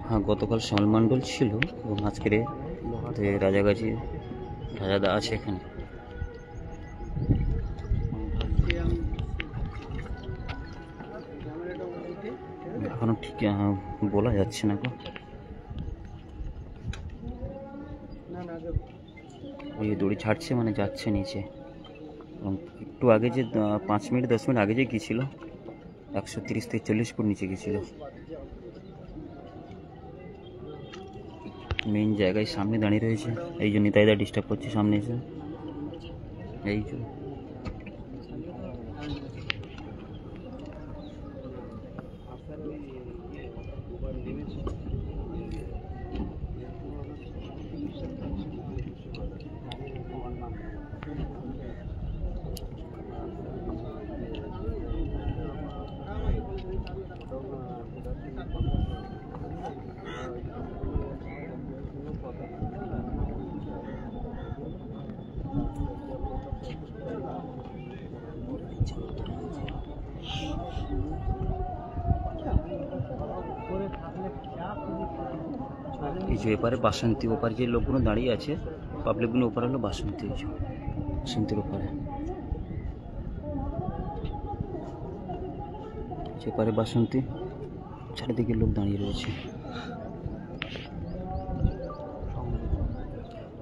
হ্যাঁ গতকাল শ্যামল মণ্ডল ছিল এবং আজকের রাজাগাছি রাজাদা আছে এখানে। এখনো ঠিক বলা যাচ্ছে না গো। ওই দড়ি ছাড়ছে মানে যাচ্ছে নিচে। এবং একটু আগে যে 5 মিনিট 10 মিনিট আগে যে গিয়েছিল 130 থেকে 40 ফুট নিচে গিয়েছিল। মেইন জায়গায় সামনে দাঁড়িয়ে রয়েছে, এই জন্য তাইদা ডিস্টার্ব করছে সামনে এসে। এই যে কিছু এপারে বাসন্তী, ওপারে যে লোকগুলো দাঁড়িয়ে আছে পাবলিকগুলো, ওপারে হলো বাসন্তী, বাসন্তীর ওপারে। এপারে বাসন্তী, চারিদিকে লোক দাঁড়িয়ে রয়েছে।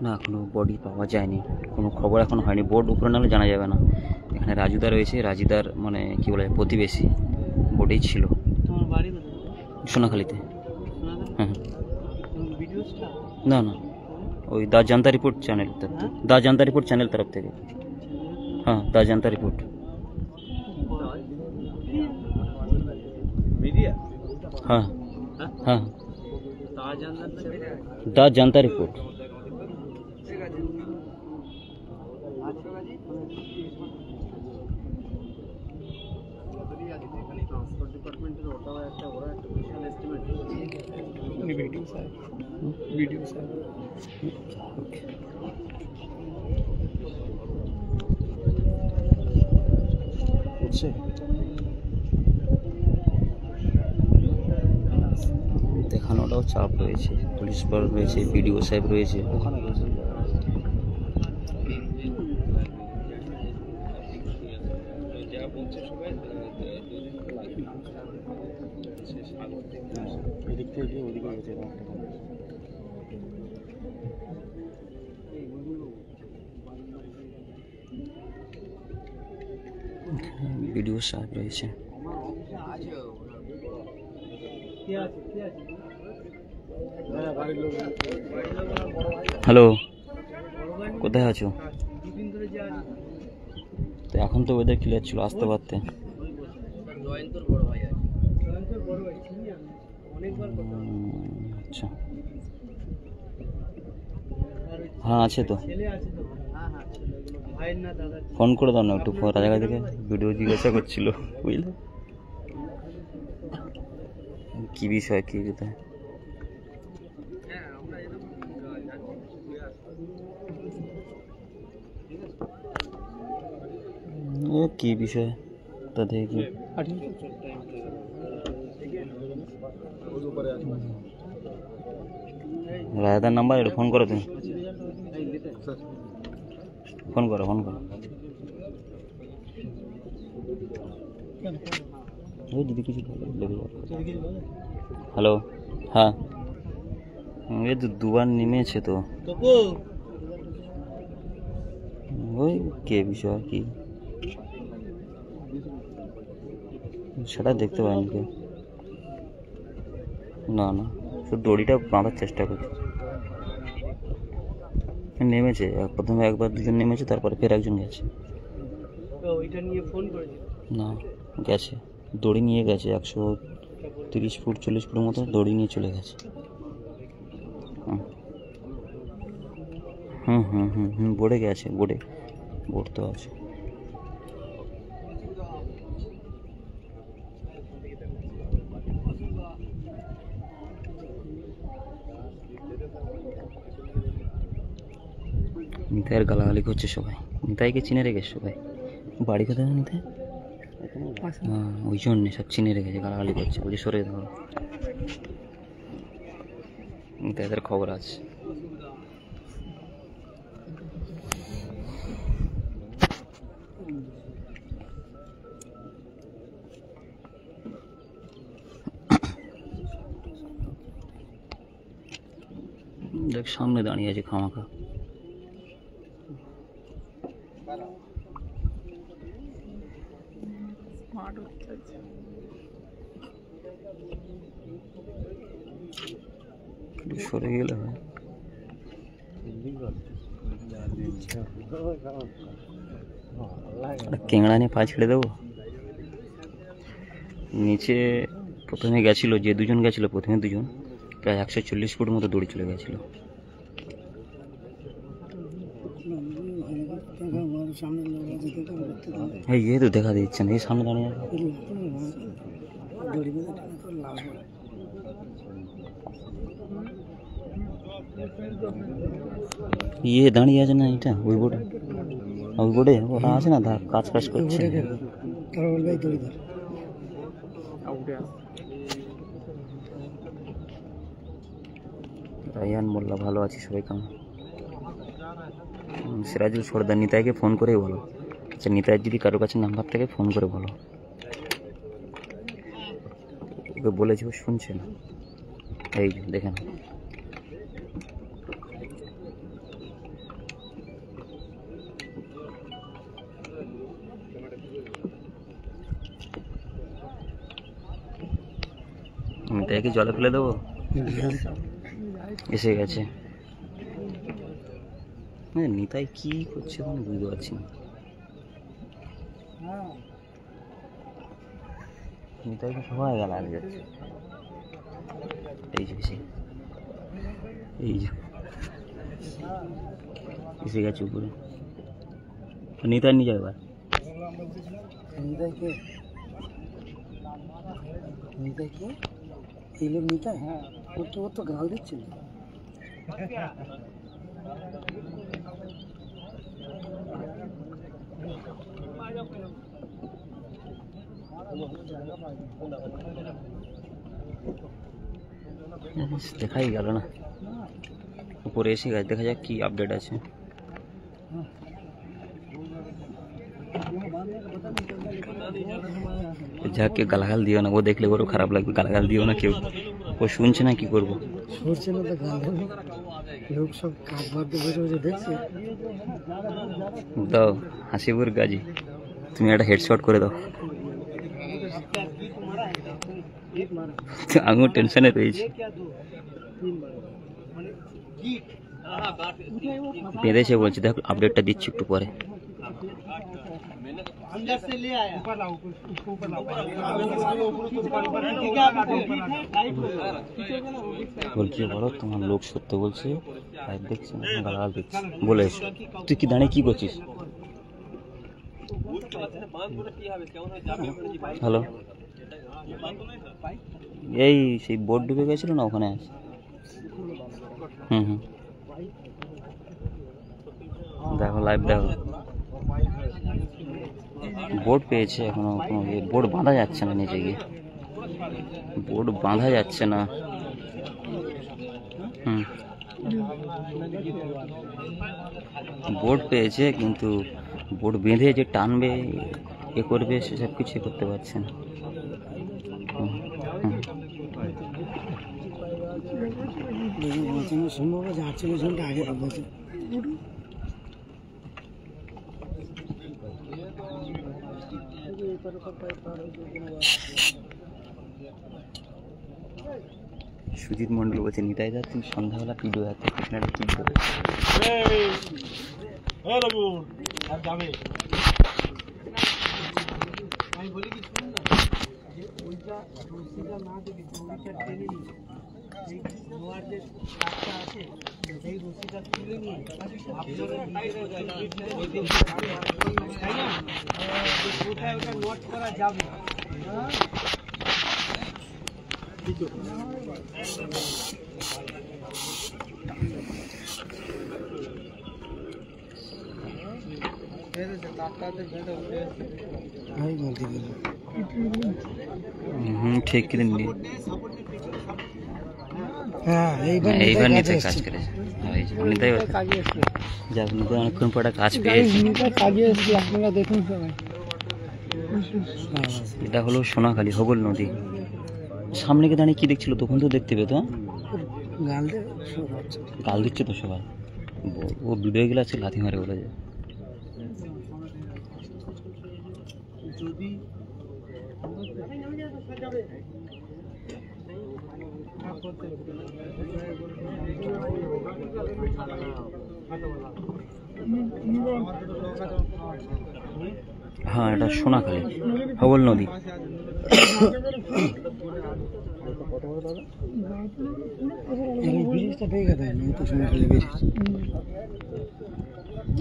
না এখনো বডি পাওয়া যায়নি, কোনো খবর এখন হয়নি। বোর্ড উপরে নাহলে জানা যাবে না। এখানে রাজুদা রয়েছে, রাজুদার মানে কি বলে প্রতিবেশী। বোর্ডেই ছিল তোমার বাড়ি কোথায়? সোনাখালীতে। শোনাতে হ্যাঁ ভিডিওসটা না না, ওই দা জানতা রিপোর্ট চ্যানেল তরফ থেকে, দা জানতা রিপোর্ট চ্যানেল তরফ থেকে। হ্যাঁ দা জানতা রিপোর্ট। মিডিয়া হ্যাঁ হ্যাঁ তাজ জানতাম দা জানতা রিপোর্ট। ট্রান্সপোর্ট ডিপার্টমেন্টের ওটাও একটা ওরা একটা বিশাল estimate video sir video sir বুঝছে দেখানোটাও চাপ রয়েছে, পুলিশ পার রয়েছে, বিডিও সাহেব রয়েছে। ওখানে গেছে যা বলছে সবাই এদিক থেকে ওদিকে গেছে বিডিও সাহেব রয়েছে। হ্যালো, কোথায় আছো? তো এখন তো ওয়েদার ক্লিয়ার ছিল, আসতে পারতে। আচ্ছা হ্যাঁ আছে তো, ফোন করে দাও না একটু, রাজাঘাট থেকে ভিডিও জিজ্ঞাসা করছিল বুঝলে, কি বিষয় কি কোথায়। কি বিষয় তাদের কি রায়দার নাম্বার এটা ফোন করো, তুমি ফোন করো ওই দিদি কিছু লেগে যাবে। হ্যালো হ্যাঁ, এই তো দুবার নেমেছে তো, ওই কে বিষয় কি সেটা দেখতে পাইনি কেউ। না না, শুধু দড়িটা বাঁধার চেষ্টা করছে। নেমেছে প্রথমে একবার দুজন নেমেছে, তারপরে ফের একজন গেছে। ওইটা নিয়ে ফোন করেছে না গেছে, দড়ি নিয়ে গেছে 130 ফুট 40 ফুটের মতো দড়ি নিয়ে চলে গেছে। বোর্ডে গেছে, বোর্ড তো আছে। নিতাইয়ের গালাগালি করছে সবাই, নিতাইকে চিনে রেখেছে সবাই। বাড়ি কোথায় নিতাই? হ্যাঁ ওই জন্যে সব চিনে রেখেছে, গালাগালি করছে, বলছি সরে ধরো। নিতাইদের খবর আছে। দেখ সামনে দাঁড়িয়ে আছে খামাখা। সরে গেলে হয়। ক্যাংড়া নিয়ে পা ছেড়ে দেবো। নিচে প্রথমে গেছিল, যে দুজন গেছিল প্রথমে দুজন, প্রায় 140 ফুট মতো দড়ি চলে গেছিল। এই তো দেখা দিচ্ছে না, এই সামনে দাঁড়িয়ে দাঁড়িয়ে আছে না, এটা ওই বোর্ডে ওরা আছে না, কাজ করছে। রায়ান মোল্লা ভালো আছি, সবাই কেমন? সিরাজুল সর্দার, নিতাইকে ফোন করেই বলো। আচ্ছা নিতাইয়ের যদি কারোর কাছে নাম্বার থেকে ফোন করে বলো, ওকে বলেছি, ও শুনছে না। এই দেখেন নিতাইকে জলে ফেলে দেবো, এসে গেছে। হ্যাঁ, নিতাই কি করছে আমি বুঝতে পারছি না। নিতাইকে সবাই গালাগালি যাচ্ছে। এই যে এসে গেছে উপরে। নিতাই নিয়ে যাবে এবার। নিতাইকে এই লোক নিতাই, হ্যাঁ ওর তো গাল দিচ্ছে না। দেখাই গেল না, উপরে এসে গেছে, দেখা যাক কি আপডেট আছে। যাকে গালাগাল দিও না, ও দেখলে ওরও খারাপ লাগবে। গালাগাল দিও না কেউ, ও শুনছে না, কি করবো। শুনছে না তো গাল দেবে, লোক সব কাজ বাড়তে বসে বসে দেখছে। দাও হাসিপুর গাজী, তুমি একটা হেডশট করে দাও। আমিও টেনশনে রয়েছি। বেঁধেছে বলছি, দেখো আপডেটটা দিচ্ছি একটু পরে। अंदर से ले आया ऊपर लाओ ऊपर लाओ বলছি বলো তোমার লোক সত্য বলছে, লাইভ দেখছে না, গালাগাল দিচ্ছে বলে এসো। তুই কি দাঁড়িয়ে কি করছিস? হ্যালো, এই সেই বোট ডুবে গেছিল না, ওখানে আছে। দেখো লাইভ দেখো, বোট পেয়েছে। এখনো কোনো বোট বাঁধা যাচ্ছে না, নিচে গিয়ে বোট বাঁধা যাচ্ছে না। বোট পেয়েছে, কিন্তু বোট বেঁধে যে টানবে এ করবে সেসব কিছু করতে পারছে না। সম্ভব আছে 48 ঘন্টা আগে বলছে। সুজিত মন্ডল বলছে, নিতাই দা তুমি সন্ধ্যাবেলা ভিডিও হাতে পিছনে কি করে? আমি বলি কি শুনুন না, যে ওইটা রশিটা না দেবে, ওইটা টেনে নিয়ে এই লোহার যে কাঠটা আছে সেই রশিটা তুলে নিয়ে ওটা নোট করা যাবে। ঠিক কিনে নিয়ে এইবার নিতে কাজ করেছে। যাক, নিতে অনেকক্ষণ পরে কাজ পেয়েছি। আপনারা দেখুন সবাই। এটা হলো সোনাখালী হোগল নদী। সামনে গিয়ে দাঁড়িয়ে কি দেখছিল, তখন তো দেখতে পেতো। গাল দিচ্ছে তো সবাই, ও ভিডিও গুলো আছে লাথি মারে বলে যায়। হ্যাঁ, এটা সোনাখালী হোগল নদী।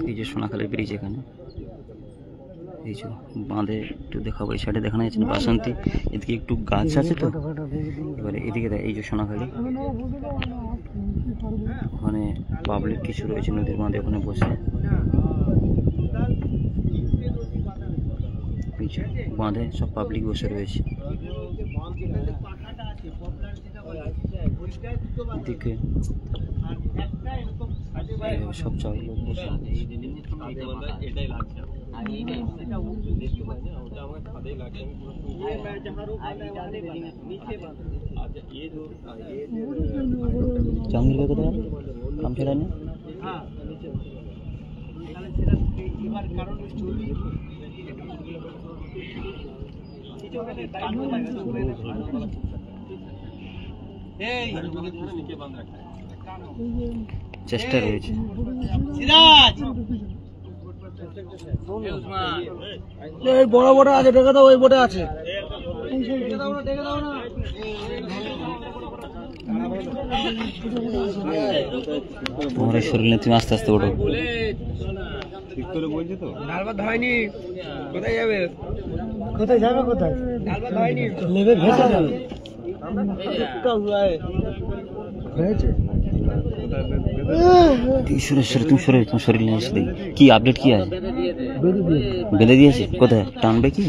এই যে সোনাখালী ব্রিজ, এখানে এই যে বাঁধে একটু দেখাবো। এই সাইডে দেখানো যাচ্ছে না বাসন্তী, এদিকে একটু গাছ আছে তো। এবারে এদিকে এই যে সোনাখালী, ওখানে পাবলিক কিছু রয়েছে নদীর বাঁধে, ওখানে বসে বাঁধে সব পাবলিক বসে রয়েছে। এদিকে সব চার লোক বসে। চাঙ্গিল কত কাম ছেড়া নেই। চেষ্টা রয়েছে। এই বড় বড় আছে, দেখে দাও, ওই বোটে আছে। তোমার এই শরীর নিয়ে তুমি আস্তে আস্তে ওঠো। ঠিক করে বলছি তো। কোথায় যাবে? কোথায় নেবে? ভেসে যাবে। তুমি শরীর, তোমার শরীর নিয়ে এসে দেখি কি আপডেট কি আছে। বেঁধে দিয়েছে? কোথায় টানবে কি?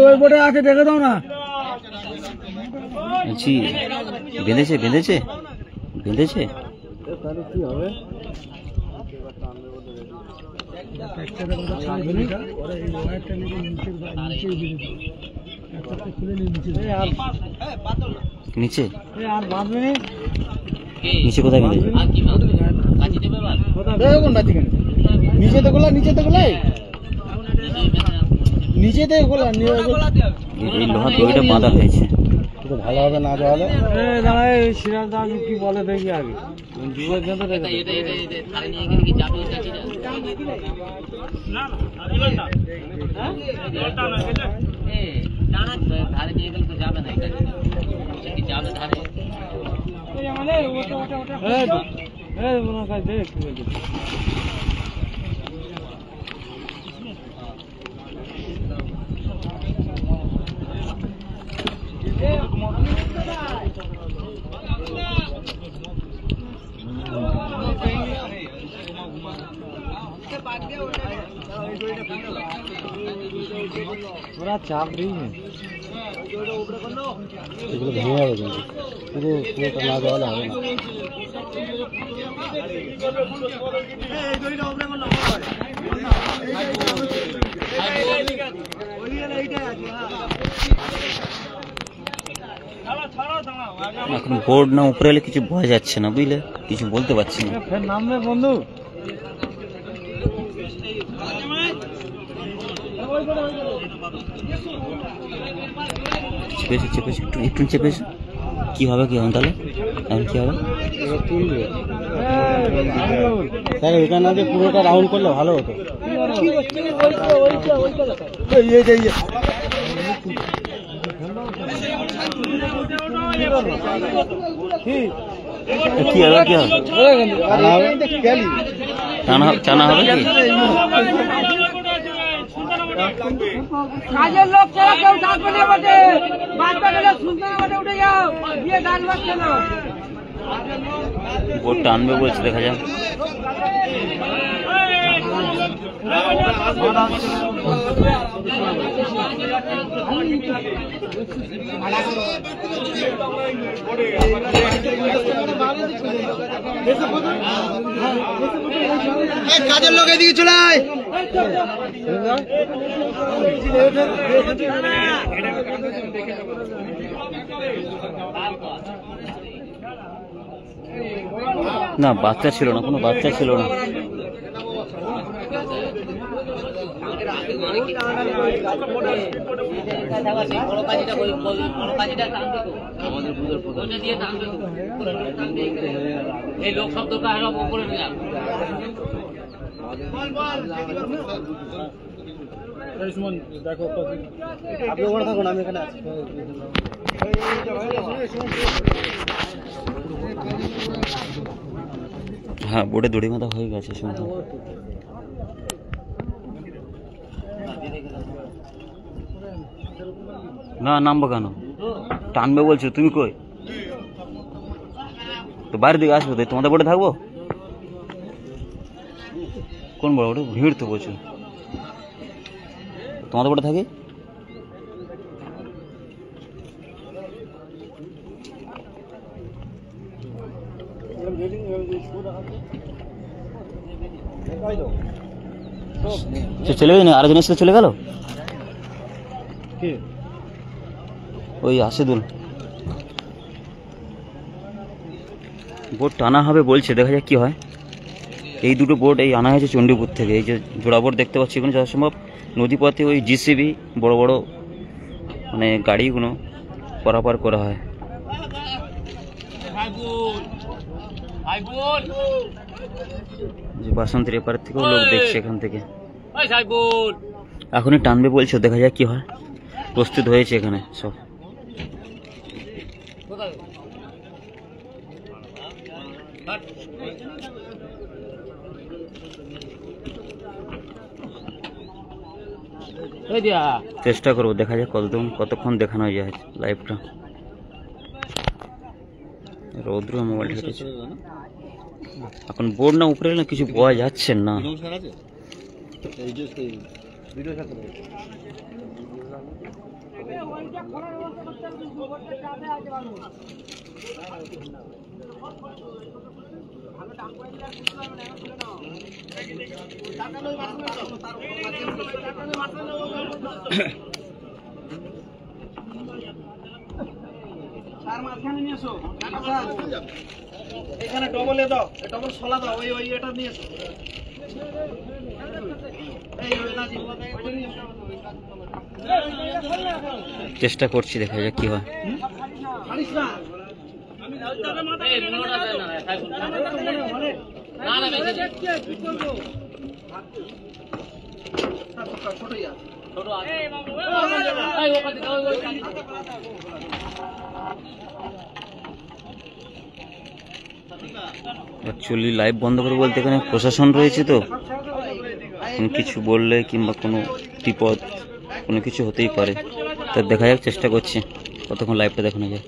ওই বোটে আছে, দেখে দাও না। বলছি বেঁধেছে বেঁধেছে বেঁধেছে। তাহলে কি হবে? নিচে নিচে কোথায় বেঁধেছে? নিচে তো গোলা, নিচে তো গোলাই, নিচে তো গোলা। এই লোহার দড়িটা বাঁধা হয়েছে। ভালো হবে না তাহলে? দাঁড়ায় সিরাজ দা কি বলে দেখি আগে। ওরা চাপ নেই, এগুলো ভেঙে যাবে কিন্তু পুরোটা না দেওয়ালে হবে না। এখন বোর্ড না উপরে এলে কিছু বোঝা যাচ্ছে না, বুঝলে, কিছু বলতে পারছি না। নামবে বন্ধু। চেপেছে চেপেছে, একটু একটু চেপেছে। কি হবে কি এখন তাহলে? এখন কি হবে? স্যার এখানে আগে পুরোটা রাউন্ড করলে ভালো হতো। কি হবে কি হবে? টানা হবে কি? কাজের লোক ছাড়া কেউ থাকবে না বটে, বাচ্চা গেলে শুনতে না বটে, উঠে যাও, গিয়ে গান বাজছে না। বোট টানবে বলছে, দেখা যাক। কাজের লোক এদিকে চলে আয়। না বাচ্চা ছিল না, কোনো বাচ্চা ছিল না। এই লোক শব্দটা উপরে নিয়ে দেখো আপনি ওখানে থাকুন, আমি এখানে আছি। হ্যাঁ বোর্ডে দড়ি বাঁধা হয়ে গেছে শুনতে। না নামবো কেন? টানবে বলছো, তুমি কই? তো বাইরের দিকে আসবো, তাই তোমাদের বোর্ডে থাকবো? কোন বড় বোর্ডে? ভিড় তো প্রচুর। তোমাদের বোর্ডে থাকি? চলে গেল, আরেকজনের সাথে চলে গেল ওই আশিদুল। বোট টানা হবে বলছে, দেখা যাক কি হয়। এই দুটো বোট এই আনা হয়েছে চণ্ডীপুর থেকে। এই যে জোড়া বোট দেখতে পাচ্ছি, এখানে যত সম্ভব নদীপথে ওই জিসিবি বড় বড় মানে গাড়িগুলো পারাপার করা হয়। যে বাসন্তীর এপার থেকেও লোক দেখছে এখান থেকে। এখনই টানবে বলছো, দেখা যাক কি হয়। প্রস্তুত হয়েছে এখানে সব। চেষ্টা করবো, দেখা যাক কতক্ষণ দেখানো যায় লাইভটা। রৌদ্র মোবাইল ঢেকেছে এখন। বোর্ড না উপরে না কিছু বোঝা যাচ্ছে না। এখানে ডবল দাও, ডবল সলা দাও, ওই এটা নিয়ে এসো। চেষ্টা করছি, দেখা যাক কি হয়। অ্যাকচুয়ালি লাইভ বন্ধ করে বলতে এখানে প্রশাসন রয়েছে, তো কিছু বললে কিংবা কোনো বিপদ কোনো কিছু হতেই পারে। তা দেখা যাক, চেষ্টা করছি কতক্ষণ লাইভটা দেখানো যায়।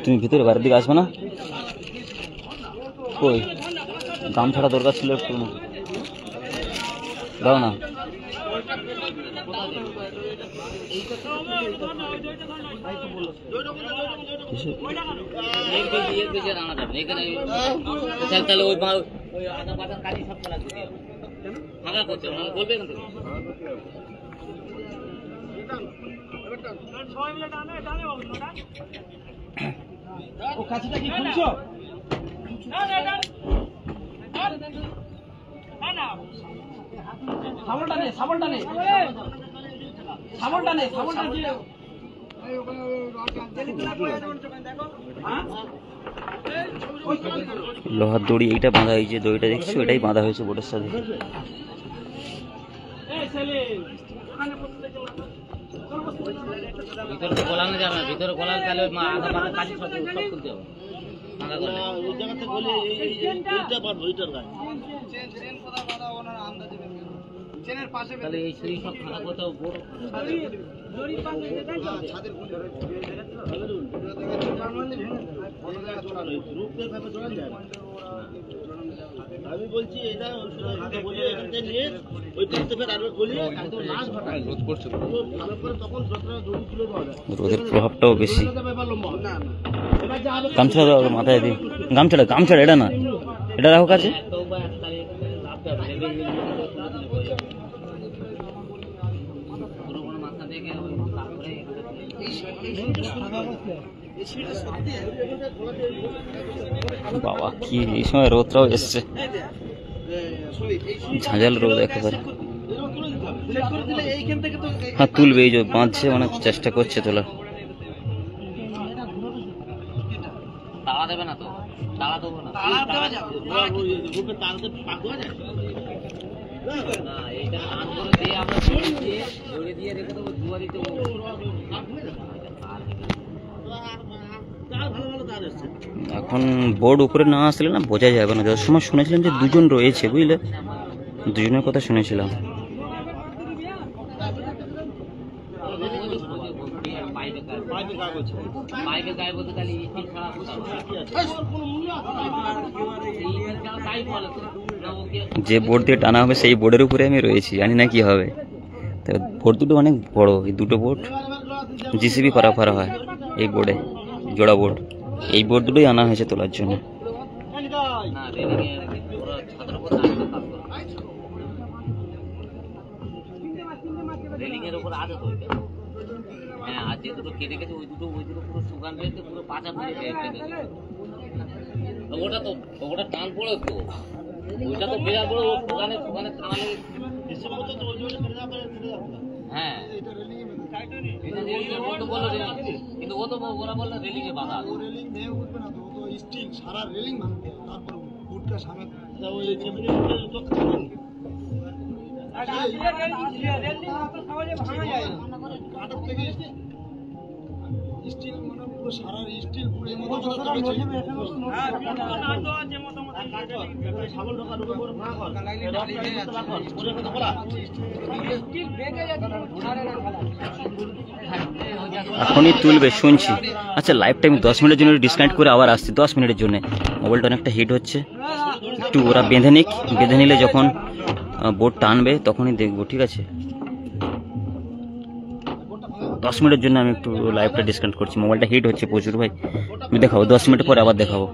তুমি ভিতরে বাইরের দিকে আসবে না? কই গামছাড়া দরকার ছিল একটু, দাও না। লোহার দড়ি এইটা বাঁধা হয়েছে, দড়িটা দেখছো এটাই বাঁধা হয়েছে বোটের সাথে। ভিতরে গোলানো যাবে না, ভিতরে গোলানো তাহলে আধা পাতা কাটি সব খুলতে হবে। ওই জায়গাতে বলে এইটা পারবো, এইটার গায়ে তাহলে এই সিঁড়ি সব ফাঁকা করতে হবে। বড় আমি বলছি এটা বলে এখান থেকে নিয়ে ওই করতে ফের আরো গলি লাশ ভাটা রোদ করছে, ভালো করে তখন যতটা দড়ি তুলে পাওয়া যায়। রোদের প্রভাবটাও বেশি। ব্যাপার লম্বা না না, গামছা দাও মাথায় দিই। গামছাড়া এটা না, এটা রাখো কাছে। বাবা কি এই সময় রোদটাও এসছে, ঝাঁঝাল রোদ একেবারে। হ্যাঁ তুলবে, এই যে বাঁধছে, মানে চেষ্টা করছে তোলার। তালা দেবে না তো, তালা দেবো না, না এইটা টান করে দিয়ে আমরা দড়ি দিয়ে রেখে দেবো, দুয়ারিতে এখন বোর্ড উপরে না আসলে না বোঝা যাবে না। যত সময় শুনেছিলাম যে দুজন রয়েছে, বুঝলে, দুজনের কথা শুনেছিলাম। যে বোর্ড দিয়ে টানা হবে সেই বোর্ডের উপরে আমি রয়েছি, জানি না কি হবে। তো বোর্ড দুটো অনেক বড়, এই দুটো বোর্ড জিসিবি করা হয় এই বোর্ডে, জোড়া বোর্ড। এই বোর্ড দুটোই আনা হয়েছে তোলার জন্য। রেলিংয়ের উপর আছে তো, হ্যাঁ, আর যে দুটো কেটে গেছে ওই দুটো পুরো সুগান রয়েছে, পুরো পাচা পড়ে ওটা তো ওটা টান পড়ে তো ওইটা তো বিরাট বড় ওখানে ওখানে টানালে হ্যাঁ এটা রেলিং এ বলতে বললো রেলিং, কিন্তু ও তো ওরা বললো রেলিং এ বাঁধা আছে। রেলিং নেই উঠবে না তো, ও তো স্টিল সারা রেলিং ভাঙবে, তারপর বুটটা সামনে ওই টেবিলের উপরে তো খাবেন কাটার থেকে স্টিল মানে পুরো সারা স্টিল পুরো মতো সাবল ঢোকা ঢোকা করে ভাঙা কর এখনই তুলবে শুনছি। আচ্ছা লাইভটা আমি 10 মিনিটের জন্য ডিসকানেক্ট করে আবার আসছি, 10 মিনিটের জন্য। মোবাইলটা অনেকটা হিট হচ্ছে, একটু ওরা বেঁধে নিক, বেঁধে নিলে যখন বোর্ড টানবে তখনই দেখবো, ঠিক আছে? 10 মিনিটের জন্য আমি একটু লাইভটা ডিসকানেক্ট করছি, মোবাইলটা হিট হচ্ছে প্রচুর ভাই। আমি দেখাবো 10 মিনিট পরে, আবার দেখাবো।